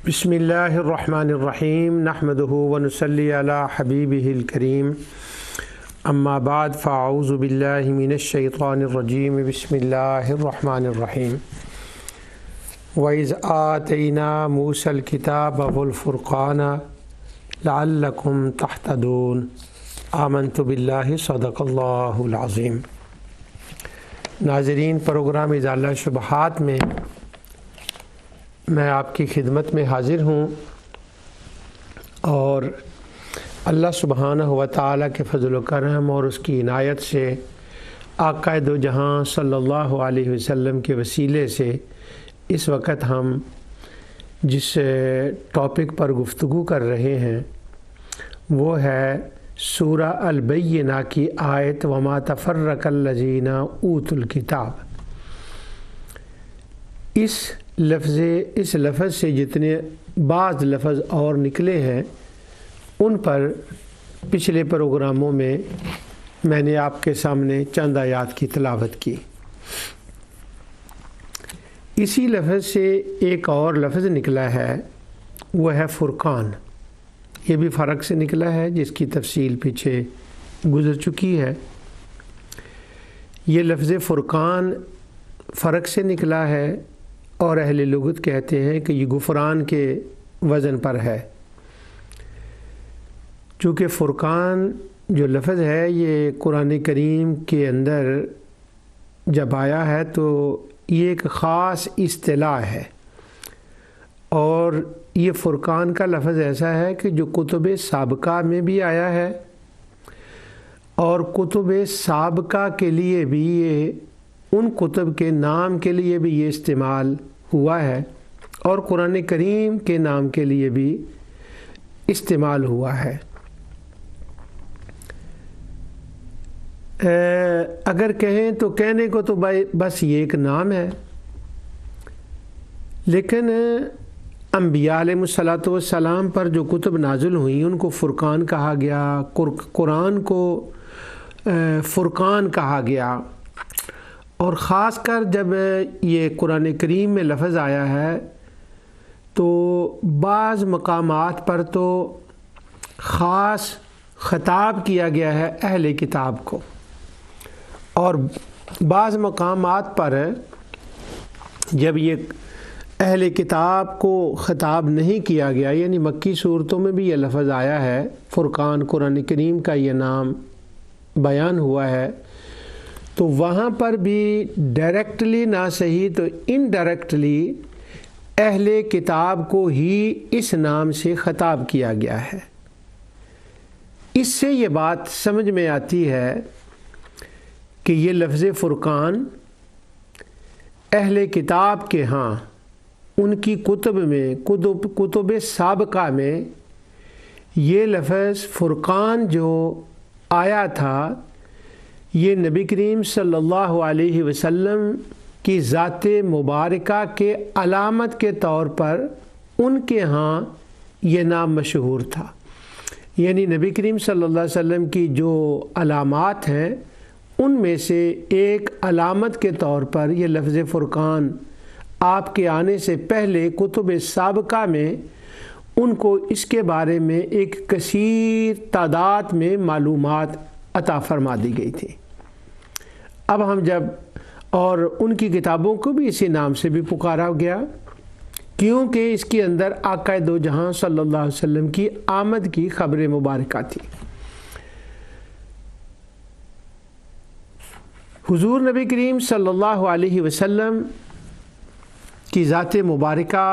بسم اللہ الرحمن الرحیم نحمدہ ونصلی علی حبیبہ الکریم اما بعد فاعوذ باللہ من الشیطان الرجیم بسم اللہ الرحمن الرحیم وَإِذْ آتَيْنَا مُوسَى الْكِتَابَ وَالْفُرْقَانَ لَعَلَّكُمْ تَهْتَدُونَ آمنت باللہ صدق اللہ العظیم۔ ناظرین، پروگرام ازالہ شبہات میں آپ کی خدمت میں حاضر ہوں اور اللہ سبحانہ و تعالیٰ کے فضل و کرم اور اس کی عنایت سے آقا دو جہاں صلی اللہ علیہ وسلم کے وسیلے سے اس وقت ہم جس ٹاپک پر گفتگو کر رہے ہیں وہ ہے سورہ البینہ کی آیت وما تفرق الذین اوتوا الکتاب۔ اس لفظ سے جتنے بعض لفظ اور نکلے ہیں ان پر پچھلے پروگراموں میں نے آپ کے سامنے چند آیات کی تلاوت کی۔ اسی لفظ سے ایک اور لفظ نکلا ہے، وہ ہے فرقان۔ یہ بھی فرق سے نکلا ہے جس کی تفصیل پیچھے گزر چکی ہے۔ یہ لفظ فرقان فرق سے نکلا ہے اور اہل لغت کہتے ہیں کہ یہ غفران کے وزن پر ہے، چونکہ فرقان جو لفظ ہے یہ قرآن کریم کے اندر جب آیا ہے تو یہ ایک خاص اصطلاح ہے، اور یہ فرقان کا لفظ ایسا ہے کہ جو کتب سابقہ میں بھی آیا ہے اور کتب سابقہ کے لیے بھی یہ ان کتب کے نام کے لیے بھی یہ استعمال ہوا ہے اور قرآن کریم کے نام کے لیے بھی استعمال ہوا ہے۔ اگر کہیں تو کہنے کو تو بس یہ ایک نام ہے، لیکن انبیاء علیہ الصلوۃ والسلام پر جو کتب نازل ہوئیں ان کو فرقان کہا گیا، قرآن کو فرقان کہا گیا، اور خاص کر جب یہ قرآن کریم میں لفظ آیا ہے تو بعض مقامات پر تو خاص خطاب کیا گیا ہے اہل کتاب کو، اور بعض مقامات پر جب یہ اہل کتاب کو خطاب نہیں کیا گیا، یعنی مکی صورتوں میں بھی یہ لفظ آیا ہے فرقان، قرآن کریم کا یہ نام بیان ہوا ہے، تو وہاں پر بھی ڈائریکٹلی نہ صحیح تو انڈائریکٹلی اہل کتاب کو ہی اس نام سے خطاب کیا گیا ہے۔ اس سے یہ بات سمجھ میں آتی ہے کہ یہ لفظ فرقان اہل کتاب کے ہاں ان کی کتب میں کتب سابقہ میں یہ لفظ فرقان جو آیا تھا یہ نبی کریم صلی اللہ علیہ وسلم کی ذات مبارکہ کے علامت کے طور پر ان کے ہاں یہ نام مشہور تھا، یعنی نبی کریم صلی اللہ علیہ وسلم کی جو علامات ہیں ان میں سے ایک علامت کے طور پر یہ لفظ فرقان آپ کے آنے سے پہلے کتب سابقہ میں ان کو اس کے بارے میں ایک کثیر تعداد میں معلومات عطا فرما دی گئی تھی۔ اب ہم جب اور ان کی کتابوں کو بھی اسی نام سے بھی پکارا گیا کیونکہ اس کے اندر آقا دو جہاں صلی اللہ علیہ وسلم کی آمد کی خبر مبارکہ تھی۔ حضور نبی کریم صلی اللہ علیہ وسلم کی ذات مبارکہ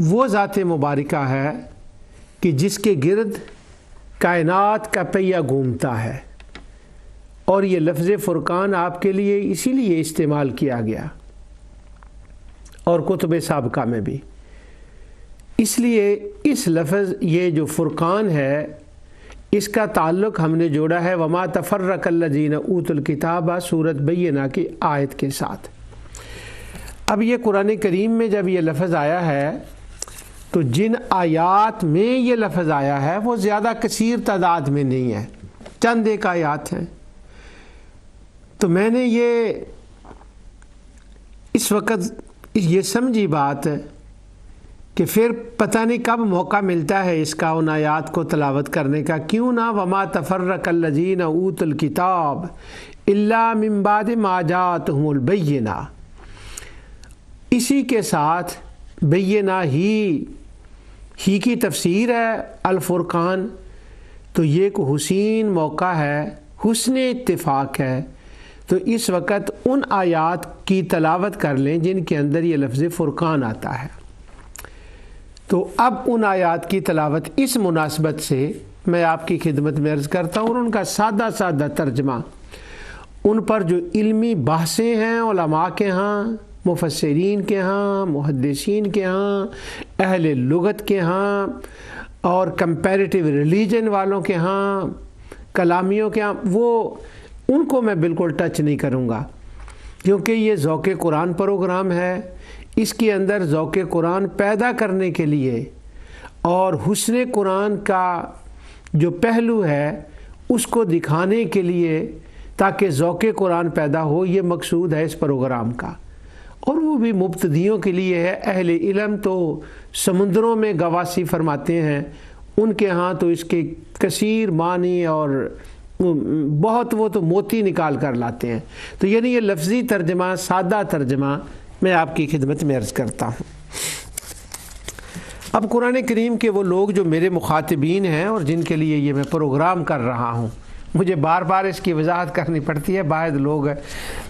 وہ ذات مبارکہ ہے کہ جس کے گرد کائنات کا پہیہ گھومتا ہے، اور یہ لفظ فرقان آپ کے لیے اسی لیے استعمال کیا گیا اور کتب سابقہ میں بھی، اس لیے اس لفظ یہ جو فرقان ہے اس کا تعلق ہم نے جوڑا ہے وما تفرق الذین اوتوا الکتاب سورۃ بینہ کی آیت کے ساتھ۔ اب یہ قرآن کریم میں جب یہ لفظ آیا ہے تو جن آیات میں یہ لفظ آیا ہے وہ زیادہ کثیر تعداد میں نہیں ہے، چند ایک آیات ہیں۔ تو میں نے یہ اس وقت یہ سمجھی بات کہ پھر پتہ نہیں کب موقع ملتا ہے اس کا ان آیات کو تلاوت کرنے کا. کیوں نہ وما تفرق الذین اوتوا الکتاب الا من بعد ما جاءتهم البینہ. اسی کے ساتھ بینہ ہی کی تفسیر ہے الفرقان. تو یہ ایک حسین موقع ہے، حسن اتفاق ہے. تو اس وقت ان آیات کی تلاوت کر لیں جن کے اندر یہ لفظ فرقان آتا ہے. تو اب ان آیات کی تلاوت اس مناسبت سے میں آپ کی خدمت میں عرض کرتا ہوں، اور ان کا سادہ ترجمہ، ان پر جو علمی بحثیں ہیں علماء کے ہاں، مفسرین کے ہاں، محدثین کے ہاں، اہل لغت کے ہاں، اور کمپیریٹیو ریلیجن والوں کے ہاں، کلامیوں کے ہاں، ان کو میں بالکل ٹچ نہیں کروں گا، کیونکہ یہ ذوق قرآن پروگرام ہے. اس کے اندر ذوق قرآن پیدا کرنے کے لیے اور حسن قرآن کا جو پہلو ہے اس کو دکھانے کے لیے، تاکہ ذوق قرآن پیدا ہو، یہ مقصود ہے اس پروگرام کا. اور وہ بھی مبتدیوں کے لیے ہے. اہل علم تو سمندروں میں غواصی فرماتے ہیں، ان کے ہاں تو اس کے کثیر معنی اور بہت، وہ تو موتی نکال کر لاتے ہیں. تو یعنی یہ لفظی ترجمہ، سادہ ترجمہ میں آپ کی خدمت میں عرض کرتا ہوں. اب قرآن کریم کے وہ لوگ جو میرے مخاطبین ہیں اور جن کے لیے یہ میں پروگرام کر رہا ہوں، مجھے بار بار اس کی وضاحت کرنی پڑتی ہے. بعض لوگ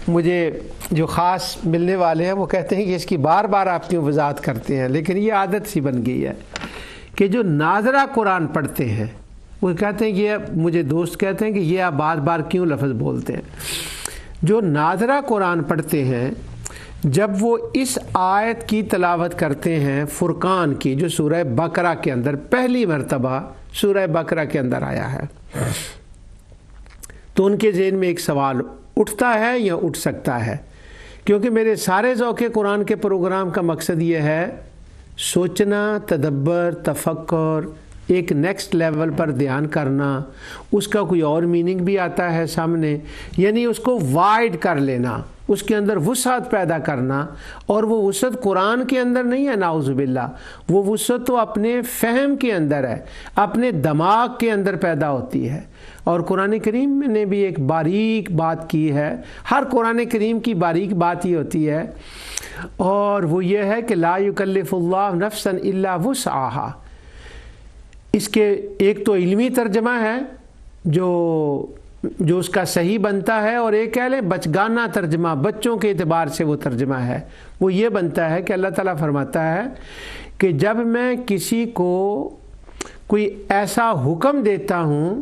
مجھے جو خاص ملنے والے ہیں وہ کہتے ہیں کہ اس کی بار بار آپ کیوں وضاحت کرتے ہیں، لیکن یہ عادت سی بن گئی ہے کہ جو ناظرہ قرآن پڑھتے ہیں وہ کہتے ہیں، یہ مجھے دوست کہتے ہیں کہ یہ آپ بار بار کیوں لفظ بولتے ہیں. جو ناظرہ قرآن پڑھتے ہیں جب وہ اس آیت کی تلاوت کرتے ہیں فرقان کی، جو سورہ بقرہ کے اندر پہلی مرتبہ سورہ بقرہ کے اندر آیا ہے، تو ان کے ذہن میں ایک سوال اٹھتا ہے یا اٹھ سکتا ہے. کیونکہ میرے سارے ذوق قرآن کے پروگرام کا مقصد یہ ہے سوچنا، تدبر، تفکر، ایک نیکسٹ لیول پر دھیان کرنا، اس کا کوئی اور میننگ بھی آتا ہے سامنے، یعنی اس کو وائڈ کر لینا، اس کے اندر وسعت پیدا کرنا. اور وہ وسعت قرآن کے اندر نہیں ہے، نعوذ باللہ، وہ وسعت تو اپنے فہم کے اندر ہے، اپنے دماغ کے اندر پیدا ہوتی ہے. اور قرآن کریم نے بھی ایک باریک بات کی ہے، ہر قرآن کریم کی باریک بات یہ ہوتی ہے، اور وہ یہ ہے کہ لا یکلف اللہ نفسا الا وسعہا. اس کے ایک تو علمی ترجمہ ہے جو اس کا صحیح بنتا ہے، اور ایک کہہ لیں بچگانہ ترجمہ، بچوں کے اعتبار سے وہ ترجمہ ہے. وہ یہ بنتا ہے کہ اللہ تعالیٰ فرماتا ہے کہ جب میں کسی کو کوئی ایسا حکم دیتا ہوں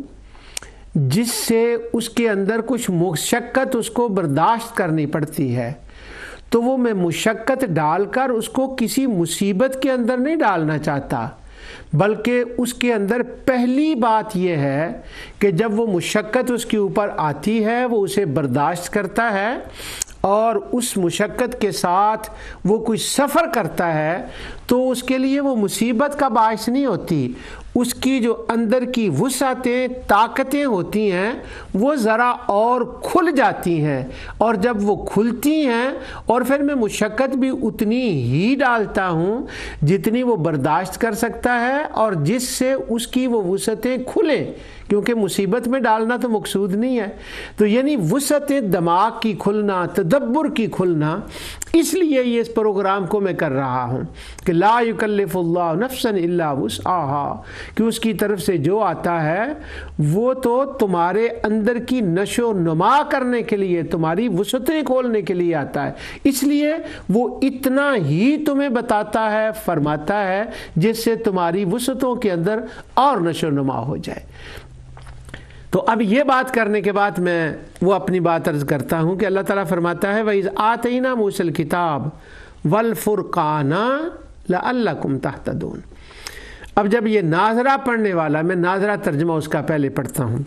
جس سے اس کے اندر کچھ مشقت اس کو برداشت کرنی پڑتی ہے، تو وہ میں مشقت ڈال کر اس کو کسی مصیبت کے اندر نہیں ڈالنا چاہتا، بلکہ اس کے اندر پہلی بات یہ ہے کہ جب وہ مشقت اس کے اوپر آتی ہے وہ اسے برداشت کرتا ہے، اور اس مشقت کے ساتھ وہ کوئی سفر کرتا ہے تو اس کے لیے وہ مصیبت کا باعث نہیں ہوتی. اس کی جو اندر کی وسعتیں، طاقتیں ہوتی ہیں وہ ذرا اور کھل جاتی ہیں، اور جب وہ کھلتی ہیں اور پھر میں مشقت بھی اتنی ہی ڈالتا ہوں جتنی وہ برداشت کر سکتا ہے، اور جس سے اس کی وہ وسعتیں کھلیں، کیونکہ مصیبت میں ڈالنا تو مقصود نہیں ہے. تو یعنی وسعت دماغ کی کھلنا، تدبر کی کھلنا، اس لیے یہ اس پروگرام کو میں کر رہا ہوں کہ لا یکلف اللہ نفسا الا وسعہا، کہ اس کی طرف سے جو آتا ہے وہ تو تمہارے اندر کی نشو و نما کرنے کے لیے، تمہاری وسعتیں کھولنے کے لیے آتا ہے. اس لیے وہ اتنا ہی تمہیں بتاتا ہے، فرماتا ہے، جس سے تمہاری وسعتوں کے اندر اور نشو و نما ہو جائے. تو اب یہ بات کرنے کے بعد میں وہ اپنی بات عرض کرتا ہوں کہ اللہ تعالیٰ فرماتا ہے وَإِذْ آتَيْنَا مُوسَى الْكِتَابَ وَالْفُرْقَانَ لَعَلَّكُمْ تَهْتَدُونَ. اب جب یہ ناظرہ پڑھنے والا، میں ناظرہ ترجمہ اس کا پہلے پڑھتا ہوں،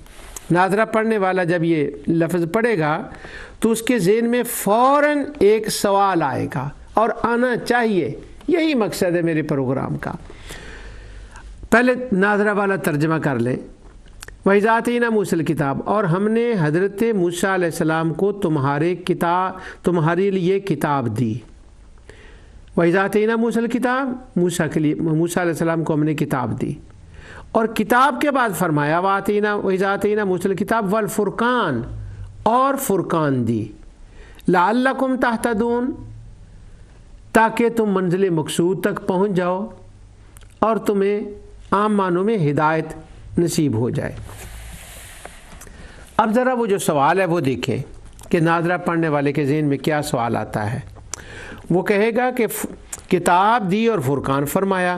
ناظرہ پڑھنے والا جب یہ لفظ پڑھے گا تو اس کے ذہن میں فوراً ایک سوال آئے گا، اور آنا چاہیے، یہی مقصد ہے میرے پروگرام کا. پہلے ناظرہ والا ترجمہ کر لیں. وَإِذْ آتَيْنَا مُوسَى الْكِتَابَ، اور ہم نے حضرت موسیٰ علیہ السلام کو تمہارے لیے کتاب دی. وَإِذَا آتَيْنَا مُوسَى الْكِتَابَ، موسیٰ علیہ السلام کو ہم نے کتاب دی، اور کتاب کے بعد فرمایا وَإِذَا آتَيْنَا مُوسَى الْكِتَابَ وَالْفُرْقَانَ، اور فرقان دی، لَعَلَّكُمْ تَهْتَدُونَ، تاکہ تم منزل مقصود تک پہنچ جاؤ اور تمہیں عام معنوں میں ہدایت نصیب ہو جائے۔ اب ذرا وہ جو سوال ہے وہ دیکھیں کہ ناظرہ پڑھنے والے کے ذہن میں کیا سوال آتا ہے۔ وہ کہے گا کہ کتاب دی اور فرقان فرمایا،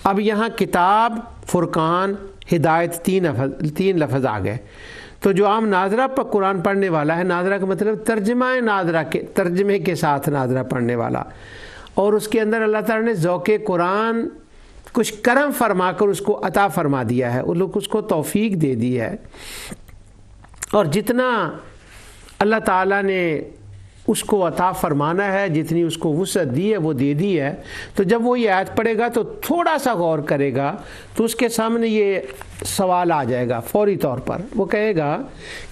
اب یہاں کتاب، فرقان، ہدایت، تین لفظ آ گئے، تو جو عام ناظرہ پر قرآن پڑھنے والا ہے، ناظرہ کا مطلب ترجمے کے ساتھ ناظرہ پڑھنے والا، اور اس کے اندر اللہ تعالیٰ نے ذوق قرآن کچھ کرم فرما کر اس کو عطا فرما دیا ہے، اس کو توفیق دے دی ہے، اور جتنا اللہ تعالیٰ نے اس کو عطا فرمانا ہے، جتنی اس کو وسعت دی ہے وہ دے دی ہے، تو جب وہ یہ آیت پڑھے گا تو تھوڑا سا غور کرے گا تو اس کے سامنے یہ سوال آ جائے گا فوری طور پر۔ وہ کہے گا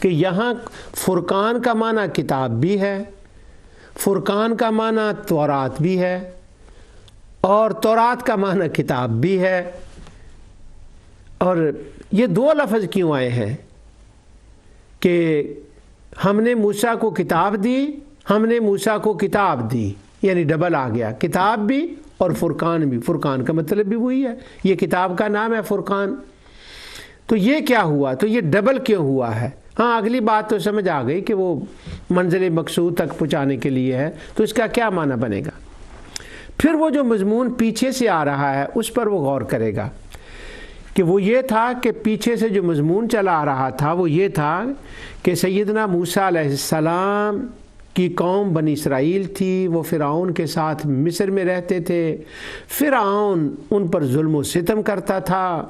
کہ یہاں فرقان کا معنی کتاب بھی ہے، فرقان کا معنی تورات بھی ہے، اور تورات کا معنی کتاب بھی ہے، اور یہ دو لفظ کیوں آئے ہیں کہ ہم نے موسیٰ کو کتاب دی، ہم نے موسیٰ کو کتاب دی، یعنی ڈبل آ گیا، کتاب بھی اور فرقان بھی۔ فرقان کا مطلب بھی وہی ہے، یہ کتاب کا نام ہے فرقان، تو یہ کیا ہوا، تو یہ ڈبل کیوں ہوا ہے؟ ہاں اگلی بات تو سمجھ آ گئی کہ وہ منزل مقصود تک پہنچانے کے لیے ہے، تو اس کا کیا معنی بنے گا؟ پھر وہ جو مضمون پیچھے سے آ رہا ہے اس پر وہ غور کرے گا کہ وہ یہ تھا کہ پیچھے سے جو مضمون چلا آ رہا تھا وہ یہ تھا کہ سیدنا موسیٰ علیہ السلام کی قوم بنی اسرائیل تھی، وہ فرعون کے ساتھ مصر میں رہتے تھے، فرعون ان پر ظلم و ستم کرتا تھا،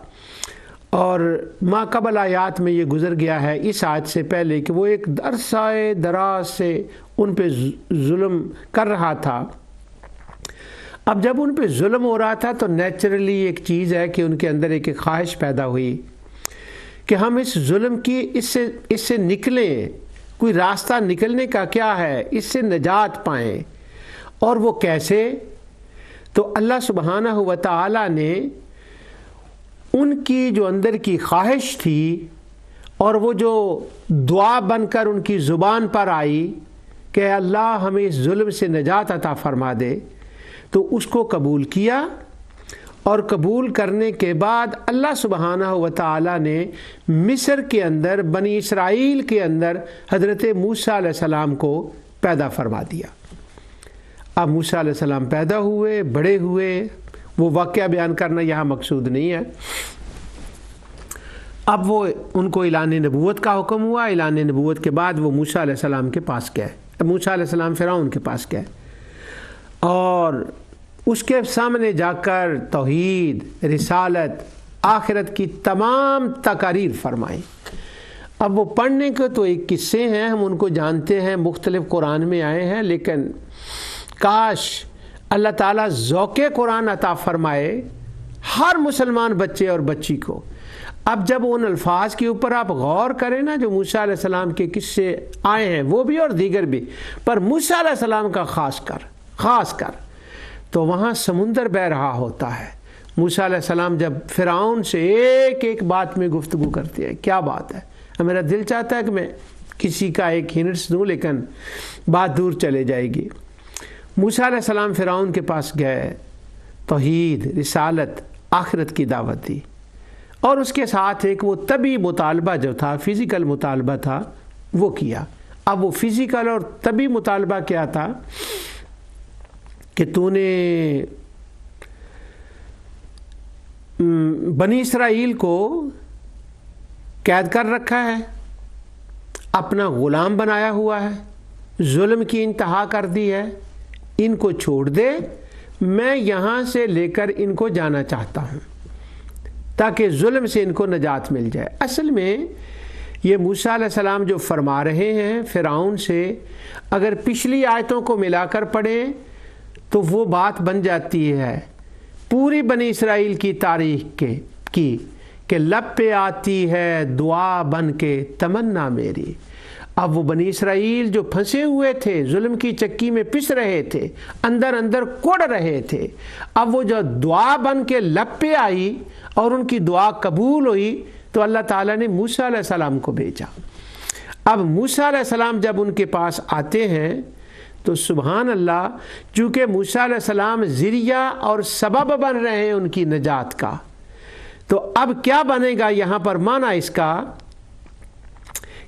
اور ما قبل آیات میں یہ گزر گیا ہے اس آیت سے پہلے کہ وہ ایک عرصہ دراز سے ان پہ ظلم کر رہا تھا۔ اب جب ان پہ ظلم ہو رہا تھا تو نیچرلی ایک چیز ہے کہ ان کے اندر ایک خواہش پیدا ہوئی کہ ہم اس ظلم کی اس سے نکلیں، کوئی راستہ نکلنے کا کیا ہے، اس سے نجات پائیں، اور وہ کیسے؟ تو اللہ سبحانہ و تعالی نے ان کی جو اندر کی خواہش تھی اور وہ جو دعا بن کر ان کی زبان پر آئی کہ اللہ ہمیں اس ظلم سے نجات عطا فرما دے، تو اس کو قبول کیا، اور قبول کرنے کے بعد اللہ سبحانہ و تعالی نے مصر کے اندر، بنی اسرائیل کے اندر حضرت موسیٰ علیہ السلام کو پیدا فرما دیا۔ اب موسیٰ علیہ السلام پیدا ہوئے، بڑے ہوئے، وہ واقعہ بیان کرنا یہاں مقصود نہیں ہے۔ اب وہ ان کو اعلان نبوت کا حکم ہوا، اعلان نبوت کے بعد وہ موسیٰ علیہ السلام کے پاس گئے، موسیٰ علیہ السلام فرعون کے پاس گئے، اور اس کے سامنے جا کر توحید، رسالت، آخرت کی تمام تقاریر فرمائیں۔ اب وہ پڑھنے کے تو ایک قصے ہیں، ہم ان کو جانتے ہیں، مختلف قرآن میں آئے ہیں، لیکن کاش اللہ تعالیٰ ذوق قرآن عطا فرمائے ہر مسلمان بچے اور بچی کو۔ اب جب ان الفاظ کے اوپر آپ غور کریں نا جو موسیٰ علیہ السلام کے قصے آئے ہیں، وہ بھی اور دیگر بھی، پر موسیٰ علیہ السلام کا خاص کر تو وہاں سمندر بہہ رہا ہوتا ہے۔ موسیٰ علیہ السلام جب فرعون سے ایک ایک بات میں گفتگو کرتے ہیں، کیا بات ہے، میرا دل چاہتا ہے کہ میں کسی کا ایک ہنٹس دوں لیکن بات دور چلے جائے گی۔ موسیٰ علیہ السلام فرعون کے پاس گئے، توحید، رسالت، آخرت کی دعوت دی، اور اس کے ساتھ ایک وہ طبی مطالبہ جو تھا، فزیکل مطالبہ تھا، وہ کیا۔ اب وہ فزیکل اور طبی مطالبہ کیا تھا کہ تو نے بنی اسرائیل کو قید کر رکھا ہے، اپنا غلام بنایا ہوا ہے، ظلم کی انتہا کر دی ہے، ان کو چھوڑ دے، میں یہاں سے لے کر ان کو جانا چاہتا ہوں تاکہ ظلم سے ان کو نجات مل جائے۔ اصل میں یہ موسیٰ علیہ السلام جو فرما رہے ہیں فرعون سے، اگر پچھلی آیتوں کو ملا کر پڑھیں تو وہ بات بن جاتی ہے پوری بنی اسرائیل کی تاریخ کی کہ لب پہ آتی ہے دعا بن کے تمنا میری، اب وہ بنی اسرائیل جو پھنسے ہوئے تھے، ظلم کی چکی میں پس رہے تھے، اندر اندر کوڑ رہے تھے، اب وہ جو دعا بن کے لب پہ آئی اور ان کی دعا قبول ہوئی تو اللہ تعالیٰ نے موسیٰ علیہ السلام کو بھیجا۔ اب موسیٰ علیہ السلام جب ان کے پاس آتے ہیں تو سبحان اللہ، چونکہ موسیٰ علیہ السلام ذریعہ اور سبب بن رہے ہیں ان کی نجات کا، تو اب کیا بنے گا یہاں پر معنی اس کا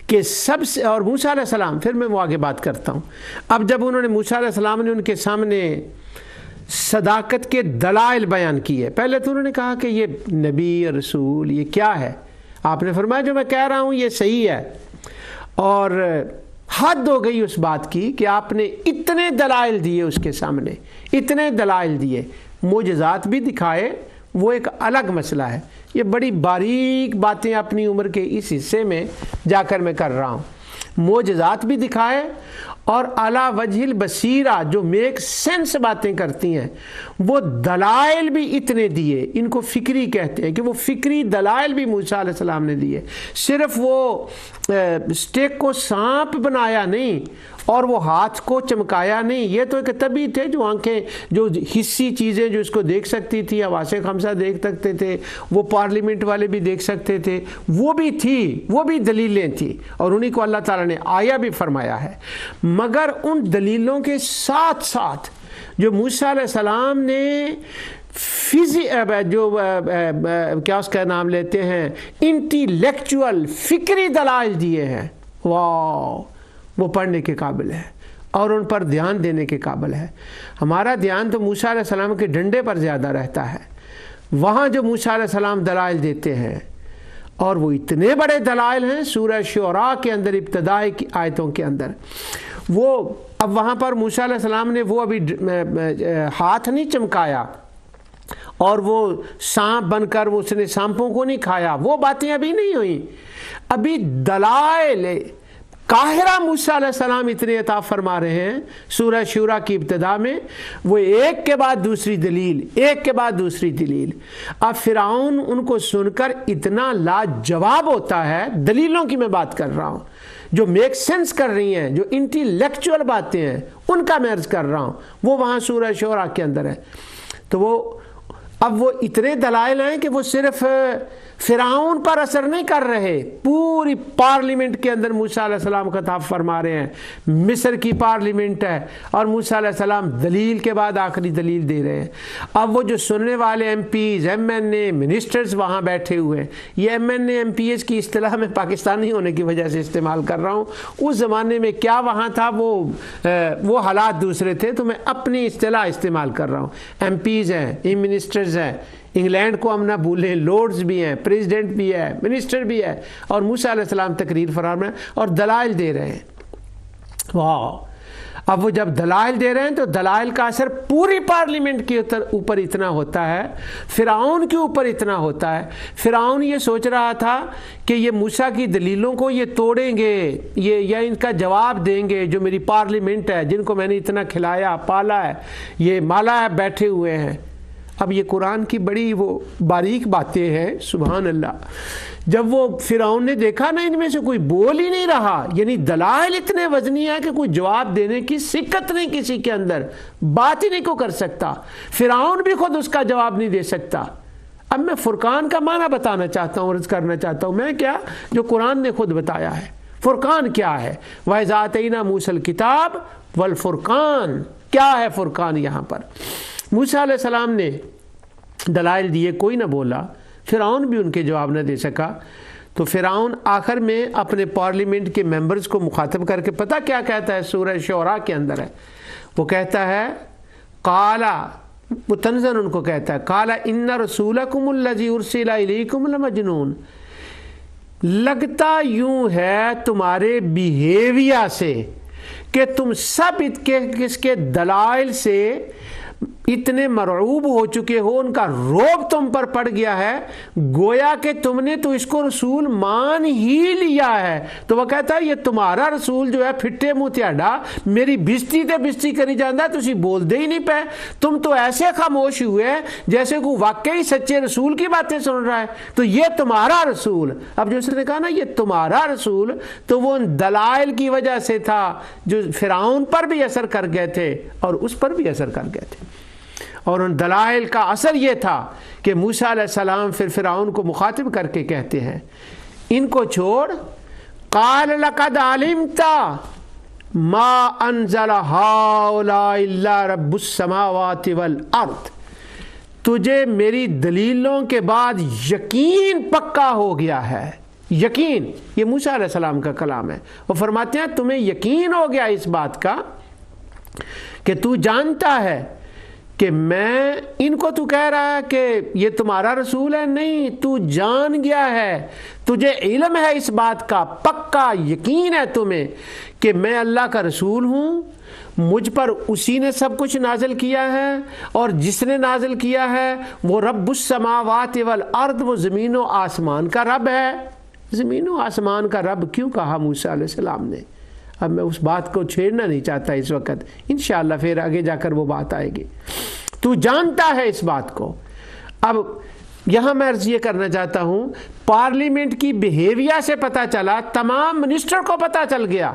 کہ سب سے، اور موسیٰ علیہ السلام، پھر میں وہ آگے بات کرتا ہوں۔ اب جب انہوں نے موسیٰ علیہ السلام نے ان کے سامنے صداقت کے دلائل بیان کیے، پہلے تو انہوں نے کہا کہ یہ نبی رسول یہ کیا ہے؟ آپ نے فرمایا جو میں کہہ رہا ہوں یہ صحیح ہے، اور حد ہو گئی اس بات کی کہ آپ نے اتنے دلائل دیے اس کے سامنے، اتنے دلائل دیے، معجزات بھی دکھائے، وہ ایک الگ مسئلہ ہے، یہ بڑی باریک باتیں اپنی عمر کے اس حصے میں جا کر میں کر رہا ہوں۔ معجزات بھی دکھائے اور اعلیٰ وجہ البصیرہ جو میک سینس باتیں کرتی ہیں، وہ دلائل بھی اتنے دیے، ان کو فکری کہتے ہیں کہ وہ فکری دلائل بھی موسیٰ علیہ السلام نے دیے، صرف وہ اسٹیک کو سانپ بنایا نہیں اور وہ ہاتھ کو چمکایا نہیں، یہ تو ایک طبی تھے جو آنکھیں، جو حسی چیزیں جو اس کو دیکھ سکتی تھی، حواس خمسہ دیکھ سکتے تھے، وہ پارلیمنٹ والے بھی دیکھ سکتے تھے، وہ بھی تھی، وہ بھی دلیلیں تھیں، اور انہی کو اللہ تعالیٰ نے آیا بھی فرمایا ہے۔ مگر ان دلیلوں کے ساتھ ساتھ جو موسیٰ علیہ السلام نے جو کیا اس کا نام لیتے ہیں انٹیلیکچول فکری دلائل دیے ہیں، واو، وہ پڑھنے کے قابل ہے اور ان پر دھیان دینے کے قابل ہے۔ ہمارا دھیان تو موسیٰ علیہ السلام کے ڈنڈے پر زیادہ رہتا ہے، وہاں جو موسیٰ علیہ السلام دلائل دیتے ہیں، اور وہ اتنے بڑے دلائل ہیں سورہ شعراء کے اندر ابتدائی کی آیتوں کے اندر۔ وہ اب وہاں پر موسیٰ علیہ السلام نے وہ ابھی ہاتھ نہیں چمکایا اور وہ سانپ بن کر اس نے سانپوں کو نہیں کھایا، وہ باتیں ابھی نہیں ہوئیں، ابھی دلائل قاہرہ موسیٰ علیہ السلام اتنے عطا فرما رہے ہیں سورہ شورى کی ابتدا میں، وہ ایک کے بعد دوسری دلیل، ایک کے بعد دوسری دلیل۔ اب فرعون ان کو سن کر اتنا لاجواب ہوتا ہے، دلیلوں کی میں بات کر رہا ہوں جو میک سینس کر رہی ہیں، جو انٹیلیکچول باتیں ہیں، ان کا میں عرض کر رہا ہوں، وہ وہاں سورہ شعراء کے اندر ہے۔ تو وہ اب وہ اتنے دلائل ہیں کہ وہ صرف فرعون پر اثر نہیں کر رہے، پوری پارلیمنٹ کے اندر موسیٰ علیہ السلام خطاب فرما رہے ہیں، مصر کی پارلیمنٹ ہے اور موسیٰ علیہ السلام دلیل کے بعد آخری دلیل دے رہے ہیں۔ اب وہ جو سننے والے MPs, M N A, ministers وہاں بیٹھے ہوئے ہیں، یہ M N A M P S کی اصطلاح میں پاکستانی ہونے کی وجہ سے استعمال کر رہا ہوں، اس زمانے میں کیا وہاں تھا وہ حالات دوسرے تھے، تو میں اپنی اصطلاح استعمال کر رہا ہوں۔ ایم پیز ہیں، منسٹرز ہیں، انگلینڈ کو ہم نہ بھولیں، لورڈز بھی ہیں، پریزیڈنٹ بھی ہے، منسٹر بھی ہے، اور موسیٰ علیہ السلام تقریر فرما رہے ہیں اور دلائل دے رہے ہیں۔ واہ! اب وہ جب دلائل دے رہے ہیں تو دلائل کا اثر پوری پارلیمنٹ کے اوپر اتنا ہوتا ہے، فرعون کے اوپر اتنا ہوتا ہے۔ فرعون یہ سوچ رہا تھا کہ یہ موسیٰ کی دلیلوں کو یہ توڑیں گے، یا ان کا جواب دیں گے، جو میری پارلیمنٹ ہے، جن کو میں نے اتنا کھلایا پالا ہے، یہ مالا ہے، بیٹھے ہوئے ہیں۔ اب یہ قرآن کی بڑی وہ باریک باتیں ہیں، سبحان اللہ۔ جب وہ فرعون نے دیکھا نا ان میں سے کوئی بول ہی نہیں رہا، یعنی دلائل اتنے وزنی ہے کہ کوئی جواب دینے کی سکت نہیں کسی کے اندر، بات ہی نہیں کو کر سکتا، فرعون بھی خود اس کا جواب نہیں دے سکتا۔ اب میں فرقان کا معنی بتانا چاہتا ہوں، عرض کرنا چاہتا ہوں، میں کیا جو قرآن نے خود بتایا ہے۔ فرقان کیا ہے؟ وَإِذَا آتَيْنَا مُوسَى الْكِتَابَ وَالْفُرْقَانَ، کیا ہے فرقان یہاں پر؟ موسیٰ علیہ السلام نے دلائل دیے، کوئی نہ بولا، فرعون بھی ان کے جواب نہ دے سکا، تو فرعون آخر میں اپنے پارلیمنٹ کے ممبرز کو مخاطب کر کے پتہ کیا کہتا ہے؟ سورہ شعراء کے اندر ہے، وہ کہتا ہے قالا، وہ طنزاً ان کو کہتا ہے قالا ان رسولکم الذی ارسل الیکم لمجنون، لگتا یوں ہے تمہارے بیہیویئر سے کہ تم سب کس کے دلائل سے اتنے مرعوب ہو چکے ہو، ان کا روب تم پر پڑ گیا ہے، گویا کہ تم نے تو اس کو رسول مان ہی لیا ہے۔ تو وہ کہتا ہے یہ تمہارا رسول جو ہے پھٹے منہ تہاڈا میری بےزتی تے بےزتی کری جاندا، تسی بول دے ہی نہیں پے، تم تو ایسے خاموش ہوئے جیسے کوئی واقعی سچے رسول کی باتیں سن رہا ہے۔ تو یہ تمہارا رسول، اب جو اس نے کہا نا یہ تمہارا رسول، تو وہ ان دلائل کی وجہ سے تھا جو فرعون پر بھی اثر کر گئے تھے اور اس پر بھی اثر کر گئے تھے۔ اور ان دلائل کا اثر یہ تھا کہ موسیٰ علیہ السلام پھر فرعون کو مخاطب کر کے کہتے ہیں ان کو چھوڑ، قال لقد علمت ما انزل هؤلاء الا رب السماوات والارض، تجھے میری دلیلوں کے بعد یقین پکا ہو گیا ہے۔ یقین، یہ موسیٰ علیہ السلام کا کلام ہے۔ وہ فرماتے ہیں تمہیں یقین ہو گیا اس بات کا کہ تو جانتا ہے کہ میں، ان کو تو کہہ رہا ہے کہ یہ تمہارا رسول ہے، نہیں، تو جان گیا ہے، تجھے علم ہے اس بات کا، پکا یقین ہے تمہیں کہ میں اللہ کا رسول ہوں، مجھ پر اسی نے سب کچھ نازل کیا ہے، اور جس نے نازل کیا ہے وہ رب السماوات والارض، وہ زمین و آسمان کا رب ہے۔ زمین و آسمان کا رب کیوں کہا موسیٰ علیہ السلام نے؟ اب میں اس بات کو چھیڑنا نہیں چاہتا اس وقت، انشاءاللہ پھر آگے جا کر وہ بات آئے گی۔ تو جانتا ہے اس بات کو۔ اب یہاں میں عرض یہ کرنا چاہتا ہوں، پارلیمنٹ کی بیہیویئر سے پتہ چلا، تمام منسٹر کو پتہ چل گیا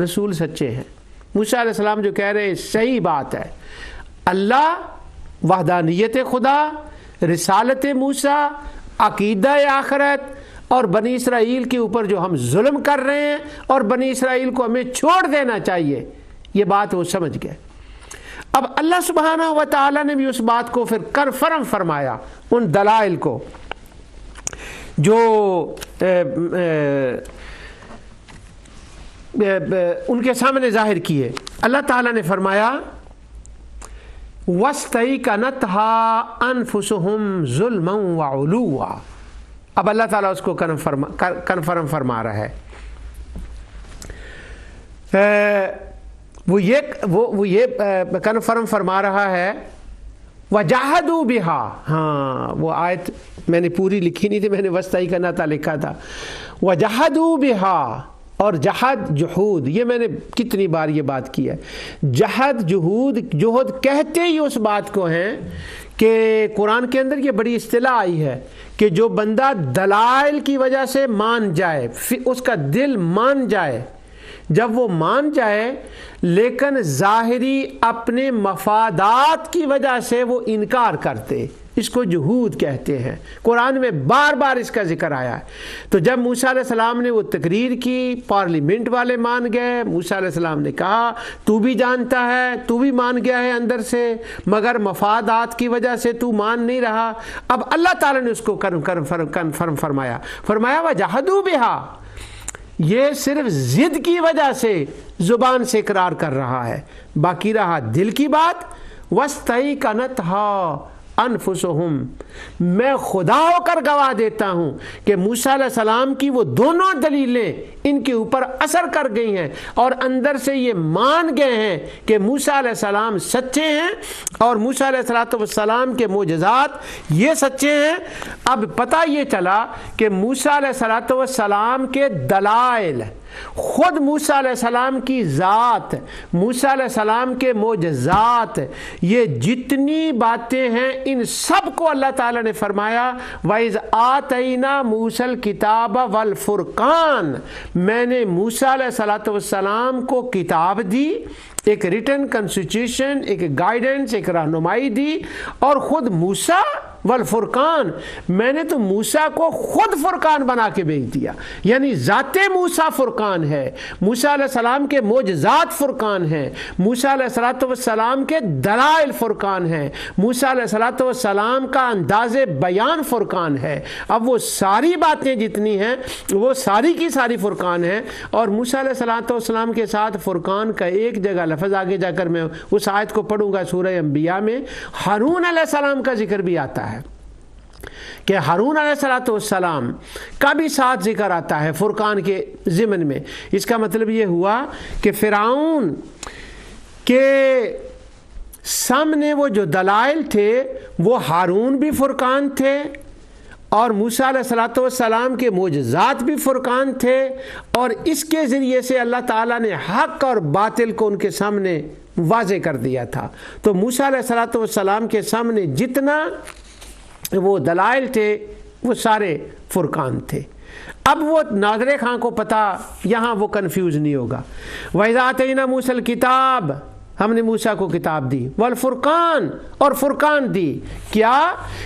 رسول سچے ہیں۔ موسیٰ علیہ السلام جو کہہ رہے ہیں صحیح بات ہے، اللہ، وحدانیت خدا، رسالت موسیٰ، عقیدہ آخرت، اور بنی اسرائیل کے اوپر جو ہم ظلم کر رہے ہیں اور بنی اسرائیل کو ہمیں چھوڑ دینا چاہیے، یہ بات وہ سمجھ گئے۔ اب اللہ سبحانہ و تعالیٰ نے بھی اس بات کو پھر کنفرم فرمایا، ان دلائل کو جو ان کے سامنے ظاہر کیے۔ اللہ تعالیٰ نے فرمایا وَاسْتَيْقَنَتْهَا أَنفُسُهُمْ ظُلْمًا وَعُلُوًّا۔ اب اللہ تعالیٰ اس کو کنفرم فرما رہا ہے۔ وہ یہ کنفرم فرما رہا ہے وَجَحَدُوا بِهَا، ہاں وہ آیت میں نے پوری لکھی نہیں تھی، میں نے وَاسْتَيْقَنَتْهَا لکھا تھا۔ وَجَحَدُوا بِهَا، اور جہد، جہود، یہ میں نے کتنی بار یہ بات کی ہے، جہد، جہود کہتے ہی اس بات کو ہیں کہ قرآن کے اندر یہ بڑی اصطلاح آئی ہے کہ جو بندہ دلائل کی وجہ سے مان جائے، اس کا دل مان جائے، جب وہ مان جائے لیکن ظاہری اپنے مفادات کی وجہ سے وہ انکار کرتے، اس کو جہود کہتے ہیں۔ قرآن میں بار بار اس کا ذکر آیا ہے۔ تو جب موسیٰ علیہ السلام نے وہ تقریر کی، پارلیمنٹ والے مان گئے، موسیٰ علیہ السلام نے کہا تو بھی جانتا ہے، تو بھی مان گیا ہے اندر سے، مگر مفادات کی وجہ سے تو مان نہیں رہا۔ اب اللہ تعالیٰ نے اس کو کنفرم فرمایا وَجَحَدُوا بِهَا، یہ صرف ضد کی وجہ سے زبان سے اقرار کر رہا ہے، باقی رہا دل کی بات۔ وَاسْتَيْقَنَتْهَا انفسهم، میں خدا ہو کر گواہ دیتا ہوں کہ موسیٰ علیہ السلام کی وہ دونوں دلیلیں ان کے اوپر اثر کر گئی ہیں اور اندر سے یہ مان گئے ہیں کہ موسیٰ علیہ السلام سچے ہیں اور موسیٰ علیہ السلام کے معجزات یہ سچے ہیں۔ اب پتہ یہ چلا کہ موسیٰ علیہ السلام کے دلائل، خود موسیٰ علیہ السلام کی ذات، موسیٰ علیہ السلام کے معجزات، یہ جتنی باتیں ہیں ان سب کو اللہ تعالیٰ نے فرمایا وَإِذْ آتَيْنَا مُوسَى الْكِتَابَ وَالْفُرْقَانَ، میں نے موسیٰ علیہ السلام کو کتاب دی، ایک ریٹن کنسٹیٹیوشن، ایک گائیڈنس، ایک رہنمائی دی، اور خود موسیٰ والفرقان، میں نے تو موسیٰ کو خود فرقان بنا کے بھیج دیا، یعنی ذات موسیٰ فرقان ہے، موسیٰ علیہ السلام کے معجزات فرقان ہیں، موسیٰ علیہ السلام کے دلائل فرقان ہیں، موسیٰ علیہ السلام کا انداز بیان فرقان ہے۔ اب وہ ساری باتیں جتنی ہیں وہ ساری کی ساری فرقان ہیں، اور موسیٰ علیہ السلام کے ساتھ فرقان کا ایک جگہ لفظ آگے جا کر میں اس آیت کو پڑھوں گا سورہ انبیاء میں، ہارون علیہ السلام کا ذکر بھی آتا ہے کہ ہارون علیہ السلام کا بھی ساتھ ذکر آتا ہے فرقان کے ضمن میں۔ اس کا مطلب یہ ہوا کہ فرعون کے سامنے وہ جو دلائل تھے وہ ہارون بھی فرقان تھے اور موسیٰ علیہ الصلوۃ والسلام کے معجزات بھی فرقان تھے، اور اس کے ذریعے سے اللہ تعالیٰ نے حق اور باطل کو ان کے سامنے واضح کر دیا تھا۔ تو موسیٰ علیہ الصلوۃ والسلام کے سامنے جتنا وہ دلائل تھے وہ سارے فرقان تھے۔ اب وہ ناظر خان کو پتہ، یہاں وہ کنفیوز نہیں ہوگا۔ وَإِذَا آتَيْنَا مُوسَى الْكِتَابَ، ہم نے موسیٰ کو کتاب دی، والفرقان، اور فرقان دی۔ کیا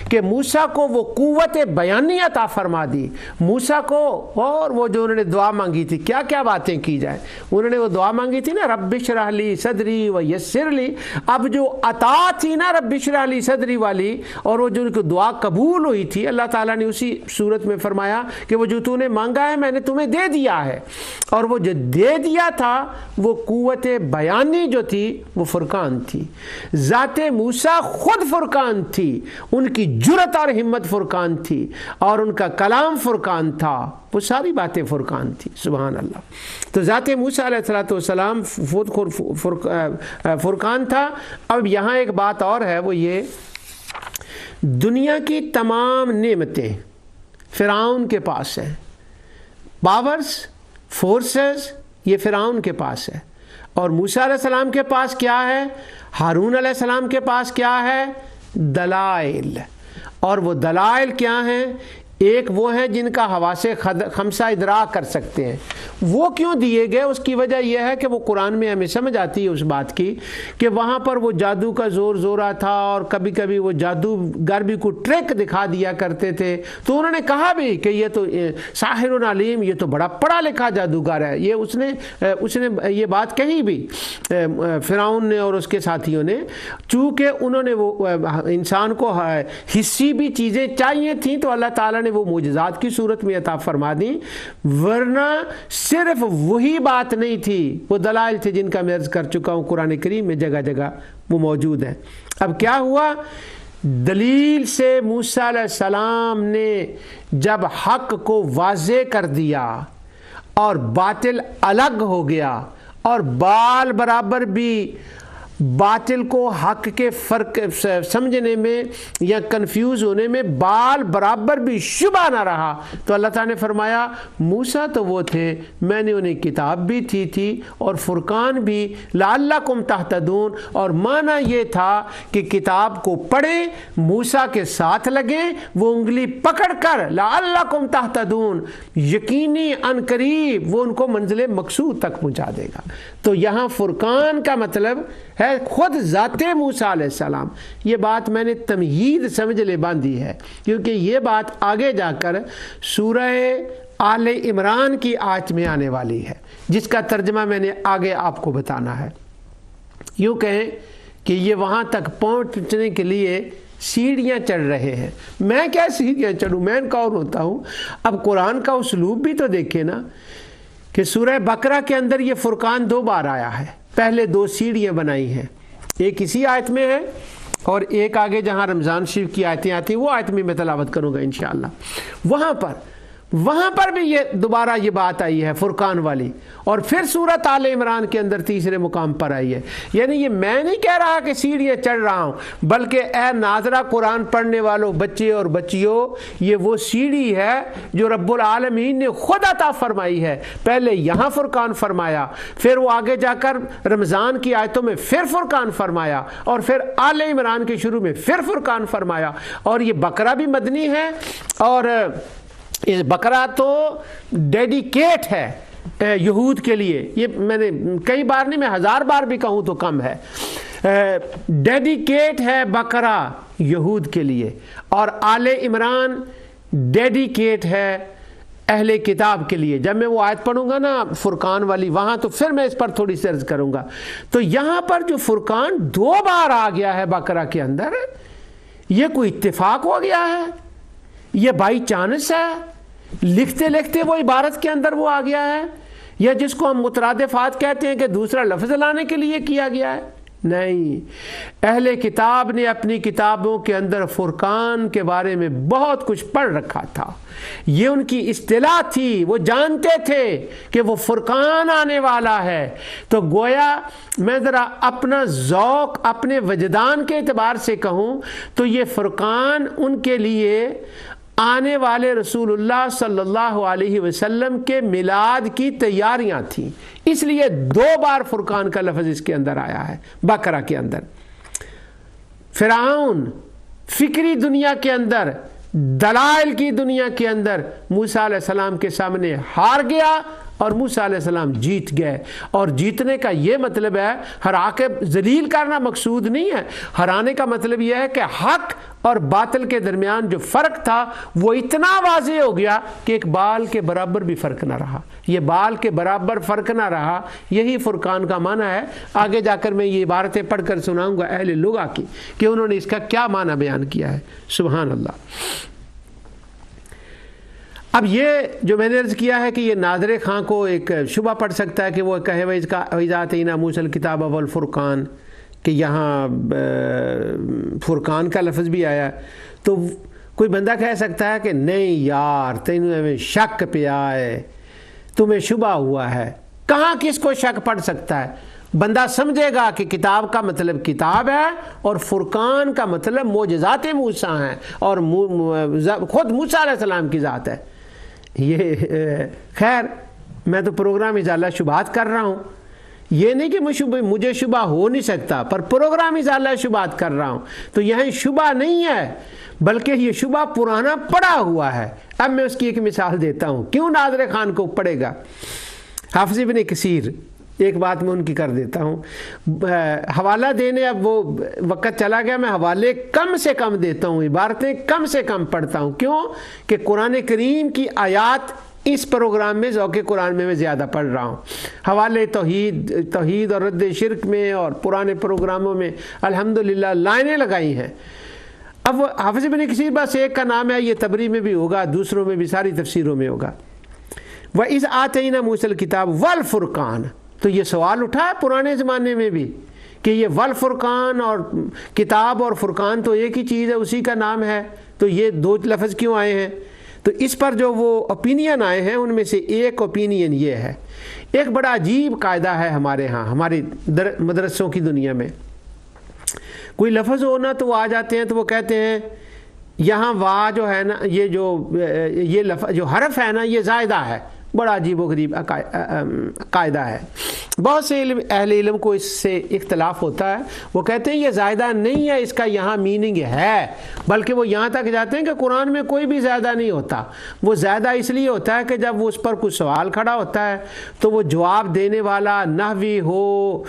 کہ موسیٰ کو وہ قوت بیانی عطا فرما دی موسیٰ کو، اور وہ جو انہوں نے دعا مانگی تھی، کیا کیا باتیں کی جائیں، انہوں نے وہ دعا مانگی تھی نا رب اشرح لی صدری ویسر لی۔ اب جو عطا تھی نا رب اشرح لی صدری والی، اور وہ جو ان کی دعا قبول ہوئی تھی، اللہ تعالیٰ نے اسی صورت میں فرمایا کہ وہ جو تو نے مانگا ہے میں نے تمہیں دے دیا ہے، اور وہ جو دے دیا تھا وہ قوت بیانی جو تھی وہ فرقان تھی۔ ذات موسیٰ خود فرقان تھی، ان کی جرأت اور ہمت فرقان تھی، اور ان کا کلام فرقان تھا، وہ ساری باتیں فرقان تھی۔ سبحان اللہ۔ تو ذات موسیٰ علیہ الصلوۃ والسلام فرقان تھا۔ اب یہاں ایک بات اور ہے، وہ یہ دنیا کی تمام نعمتیں فرعون کے پاس ہیں، پاورز، فورسز، یہ فرعون کے پاس ہے، اور موسیٰ علیہ السلام کے پاس کیا ہے، ہارون علیہ السلام کے پاس کیا ہے، دلائل۔ اور وہ دلائل کیا ہیں؟ ایک وہ ہیں جن کا حواس خمسہ ادراک کر سکتے ہیں۔ وہ کیوں دیے گئے؟ اس کی وجہ یہ ہے کہ وہ قرآن میں ہمیں سمجھ آتی ہے اس بات کی کہ وہاں پر وہ جادو کا زور زورا تھا، اور کبھی کبھی وہ جادوگر بھی کو ٹرک دکھا دیا کرتے تھے، تو انہوں نے کہا بھی کہ یہ تو ساحر علیم، یہ تو بڑا پڑھا لکھا جادوگر ہے۔ یہ اس نے یہ بات کہی بھی فرعون نے اور اس کے ساتھیوں نے، چونکہ انہوں نے وہ انسان کو حصی بھی چیزیں چاہیے تھیں تو اللہ تعالیٰ نے وہ معجزات کی صورت میں عطا فرما دی، ورنہ صرف وہی بات نہیں تھی، وہ دلائل تھے جن کا میں عرض کر چکا ہوں، قرآن کریم میں جگہ جگہ وہ موجود ہیں۔ اب کیا ہوا؟ دلیل سے موسیٰ علیہ السلام نے جب حق کو واضح کر دیا اور باطل الگ ہو گیا، اور بال برابر بھی باطل کو حق کے فرق سمجھنے میں یا کنفیوز ہونے میں بال برابر بھی شبہ نہ رہا، تو اللہ تعالیٰ نے فرمایا موسیٰ تو وہ تھے، میں نے انہیں کتاب بھی تھی اور فرقان بھی، لعلکم تہتدون، اور معنی یہ تھا کہ کتاب کو پڑھیں، موسیٰ کے ساتھ لگیں، وہ انگلی پکڑ کر لعلکم تہتدون، یقینی ان قریب وہ ان کو منزل مقصود تک پہنچا دے گا۔ تو یہاں فرقان کا مطلب ہے خود ذات موسیٰ علیہ السلام۔ یہ بات میں نے تمہید سمجھ لے باندھی ہے، کیونکہ یہ بات آگے جا کر سورہ آل عمران کی آیت میں آنے والی ہے، جس کا ترجمہ میں نے آگے آپ کو بتانا ہے۔ یوں کہیں کہ یہ وہاں تک پہنچنے کے لیے سیڑھیاں چڑھ رہے ہیں۔ میں کیا سیڑھیاں چڑھوں، میں کون ہوتا ہوں؟ اب قرآن کا اسلوب بھی تو دیکھیں نا، کہ سورہ بقرہ کے اندر یہ فرقان 2 بار آیا ہے، پہلے 2 سیڑھیاں بنائی ہیں، ایک اسی آیت میں ہے اور ایک آگے جہاں رمضان شریف کی آیتیں آتی ہیں وہ آیت میں تلاوت کروں گا انشاءاللہ۔ وہاں پر بھی یہ دوبارہ یہ بات آئی ہے فرقان والی، اور پھر سورۃ آل عمران کے اندر تیسرے مقام پر آئی ہے۔ یعنی یہ میں نہیں کہہ رہا کہ سیڑھیاں چڑھ رہا ہوں، بلکہ اے ناظرہ قرآن پڑھنے والوں بچے اور بچیوں، یہ وہ سیڑھی ہے جو رب العالمین نے خود عطا فرمائی ہے۔ پہلے یہاں فرقان فرمایا، پھر وہ آگے جا کر رمضان کی آیتوں میں پھر فرقان فرمایا، اور پھر آل عمران کے شروع میں پھر فرقان فرمایا۔ اور یہ بقرہ بھی مدنی ہے، اور بقرہ تو ڈیڈیکیٹ ہے یہود کے لیے، یہ میں نے کئی بار نہیں، میں 1000 بار بھی کہوں تو کم ہے، ڈیڈیکیٹ ہے بقرہ یہود کے لیے، اور آل عمران ڈیڈیکیٹ ہے اہل کتاب کے لیے۔ جب میں وہ آیت پڑھوں گا نا فرقان والی وہاں، تو پھر میں اس پر تھوڑی سی عرض کروں گا۔ تو یہاں پر جو فرقان 2 بار آ گیا ہے بقرہ کے اندر، یہ کوئی اتفاق ہو گیا ہے، یہ بائی چانس ہے، لکھتے لکھتے وہ عبارت کے اندر وہ آ گیا ہے، یا جس کو ہم مترادفات کہتے ہیں کہ دوسرا لفظ لانے کے لیے کیا گیا ہے؟ نہیں، اہل کتاب نے اپنی کتابوں کے اندر فرقان کے بارے میں بہت کچھ پڑھ رکھا تھا، یہ ان کی اصطلاح تھی، وہ جانتے تھے کہ وہ فرقان آنے والا ہے۔ تو گویا میں ذرا اپنا ذوق اپنے وجدان کے اعتبار سے کہوں تو یہ فرقان ان کے لیے آنے والے رسول اللہ صلی اللہ علیہ وسلم کے میلاد کی تیاریاں تھیں، اس لیے 2 بار فرقان کا لفظ اس کے اندر آیا ہے بقرہ کے اندر۔ فرعون فکری دنیا کے اندر، دلائل کی دنیا کے اندر موسیٰ علیہ السلام کے سامنے ہار گیا اور موسیٰ علیہ السلام جیت گئے۔ اور جیتنے کا یہ مطلب ہے، ہرا کے ذلیل کرنا مقصود نہیں ہے، ہرانے کا مطلب یہ ہے کہ حق اور باطل کے درمیان جو فرق تھا وہ اتنا واضح ہو گیا کہ ایک بال کے برابر بھی فرق نہ رہا۔ یہ بال کے برابر فرق نہ رہا، یہی فرقان کا معنی ہے۔ آگے جا کر میں یہ عبارتیں پڑھ کر سناؤں گا اہل لغہ کی کہ انہوں نے اس کا کیا معنی بیان کیا ہے۔ سبحان اللہ۔ اب یہ جو میں نے عرض کیا ہے کہ یہ ناظر خاں کو ایک شبہ پڑ سکتا ہے کہ وہ کہے وَإِذَا آتَيْنَا مُوسَى الْكِتَابَ وَالْفُرْقَانَ، کہ یہاں فرقان کا لفظ بھی آیا ہے، تو کوئی بندہ کہہ سکتا ہے کہ نہیں یار تینوں میں شک پیا ہے، تمہیں شبہ ہوا ہے۔ کہاں کس کو شک پڑ سکتا ہے؟ بندہ سمجھے گا کہ کتاب کا مطلب کتاب ہے اور فرقان کا مطلب معجزات موسیٰ ہیں اور خود موسیٰ علیہ السلام کی ذات ہے۔ یہ خیر میں تو پروگرام ازالہ شبہات کر رہا ہوں، یہ نہیں کہ مجھے شبہ ہو نہیں سکتا، پر پروگرام ازالہ شبہات کر رہا ہوں، تو یہاں شبہ نہیں ہے بلکہ یہ شبہ پرانا پڑا ہوا ہے۔ اب میں اس کی ایک مثال دیتا ہوں، کیوں ناظر خان کو پڑے گا۔ حافظ ابن کثیر، ایک بات میں ان کی کر دیتا ہوں، حوالہ دینے اب وہ وقت چلا گیا، میں حوالے کم سے کم دیتا ہوں، عبارتیں کم سے کم پڑھتا ہوں۔ کیوں کہ قرآن کریم کی آیات اس پروگرام میں ذوق قرآن میں زیادہ پڑھ رہا ہوں۔ حوالے توحید اور رد شرک میں اور پرانے پروگراموں میں الحمدللہ لائنیں لگائی ہیں۔ اب حافظ ابن کثیر بس ایک کا نام ہے، یہ تبری میں بھی ہوگا، دوسروں میں بھی، ساری تفسیروں میں ہوگا۔ وَإِذْ آتَيْنَا مُوسَى الْكِتَابَ وَالْفُرْقَانَ، تو یہ سوال اٹھا ہے پرانے زمانے میں بھی کہ یہ والفرقان اور کتاب اور فرقان تو ایک ہی چیز ہے، اسی کا نام ہے، تو یہ 2 لفظ کیوں آئے ہیں؟ تو اس پر جو وہ اوپینین آئے ہیں ان میں سے ایک اوپینین یہ ہے، ایک بڑا عجیب قاعدہ ہے ہمارے ہاں، ہماری مدرسوں کی دنیا میں، کوئی لفظ ہونا تو وہ آ جاتے ہیں تو وہ کہتے ہیں یہاں وا جو ہے نا، یہ لفظ جو حرف ہے نا یہ زائدہ ہے۔ بڑا عجیب و غریب قاعدہ ہے، بہت سے اہل علم کو اس سے اختلاف ہوتا ہے، وہ کہتے ہیں یہ زائدہ نہیں ہے، اس کا یہاں میننگ ہے، بلکہ وہ یہاں تک جاتے ہیں کہ قرآن میں کوئی بھی زائدہ نہیں ہوتا، وہ زائدہ اس لیے ہوتا ہے کہ جب وہ اس پر کچھ سوال کھڑا ہوتا ہے تو وہ جواب دینے والا نحوی ہو،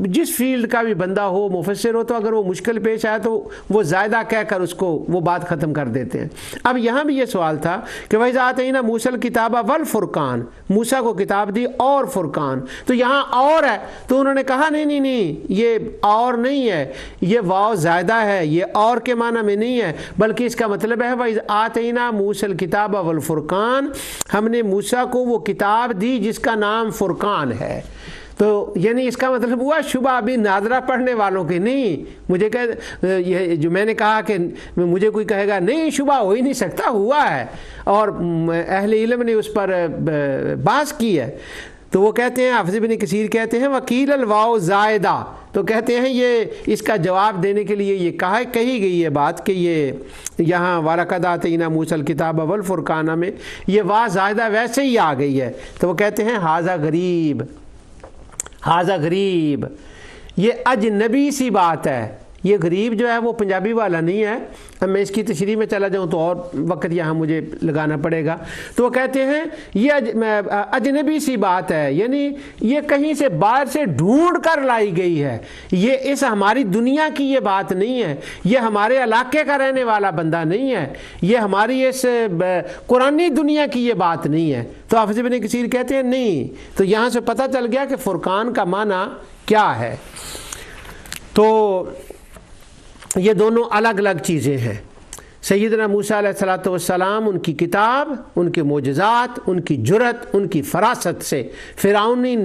جس فیلڈ کا بھی بندہ ہو، مفسر ہو، تو اگر وہ مشکل پیش آئے تو وہ زائدہ کہہ کر اس کو وہ بات ختم کر دیتے ہیں۔ اب یہاں بھی یہ سوال تھا کہ وَإِذَا آتَيْنَا مُوسَى الْكِتَابَ وَالْفُرْقَانَ، موسیٰ کو کتاب دی اور فرقان، تو یہاں اور ہے، تو انہوں نے کہا نہیں یہ اور نہیں ہے، یہ واو زائدہ ہے، یہ اور کے معنی میں نہیں ہے، بلکہ اس کا مطلب ہے وَإِذْ آتَيْنَا مُوسَى الْكِتَابَ وَالْفُرْقَانَ، ہم نے موسیٰ کو وہ کتاب دی جس کا نام فرقان ہے۔ تو یعنی اس کا مطلب ہوا شبہ ابھی ناظرہ پڑھنے والوں کے نہیں، مجھے یہ جو میں نے کہا کہ مجھے کوئی کہے گا نہیں شبہ ہو ہی نہیں سکتا، ہوا ہے، اور اہل علم نے اس پر بحث کی ہے، تو وہ کہتے ہیں، حافظ ابن کثیر کہتے ہیں وکیل الواو زائدہ، تو کہتے ہیں یہ اس کا جواب دینے کے لیے یہ کہی گئی ہے بات کہ یہ یہاں وَلَقَدْ آتَيْنَا مُوسَى الْكِتَابَ وَالْفُرْقَانَ میں یہ وا زائدہ ویسے ہی آ گئی ہے، تو وہ کہتے ہیں ہاذا غریب، یہ اجنبی سی بات ہے، یہ غریب جو ہے وہ پنجابی والا نہیں ہے۔ اب میں اس کی تشریح میں چلا جاؤں تو اور وقت یہاں مجھے لگانا پڑے گا، تو وہ کہتے ہیں یہ اجنبی سی بات ہے، یعنی یہ کہیں سے باہر سے ڈھونڈ کر لائی گئی ہے، یہ اس ہماری دنیا کی یہ بات نہیں ہے، یہ ہمارے علاقے کا رہنے والا بندہ نہیں ہے، یہ ہماری اس قرآنی دنیا کی یہ بات نہیں ہے۔ تو حافظ ابن کثیر کہتے ہیں نہیں، تو یہاں سے پتہ چل گیا کہ فرقان کا معنی کیا ہے۔ تو یہ دونوں الگ الگ چیزیں ہیں۔ سیدنا موسیٰ علیہ الصلوۃ والسلام، ان کی کتاب، ان کے معجزات، ان کی جرأت، ان کی فراست سے فرعونی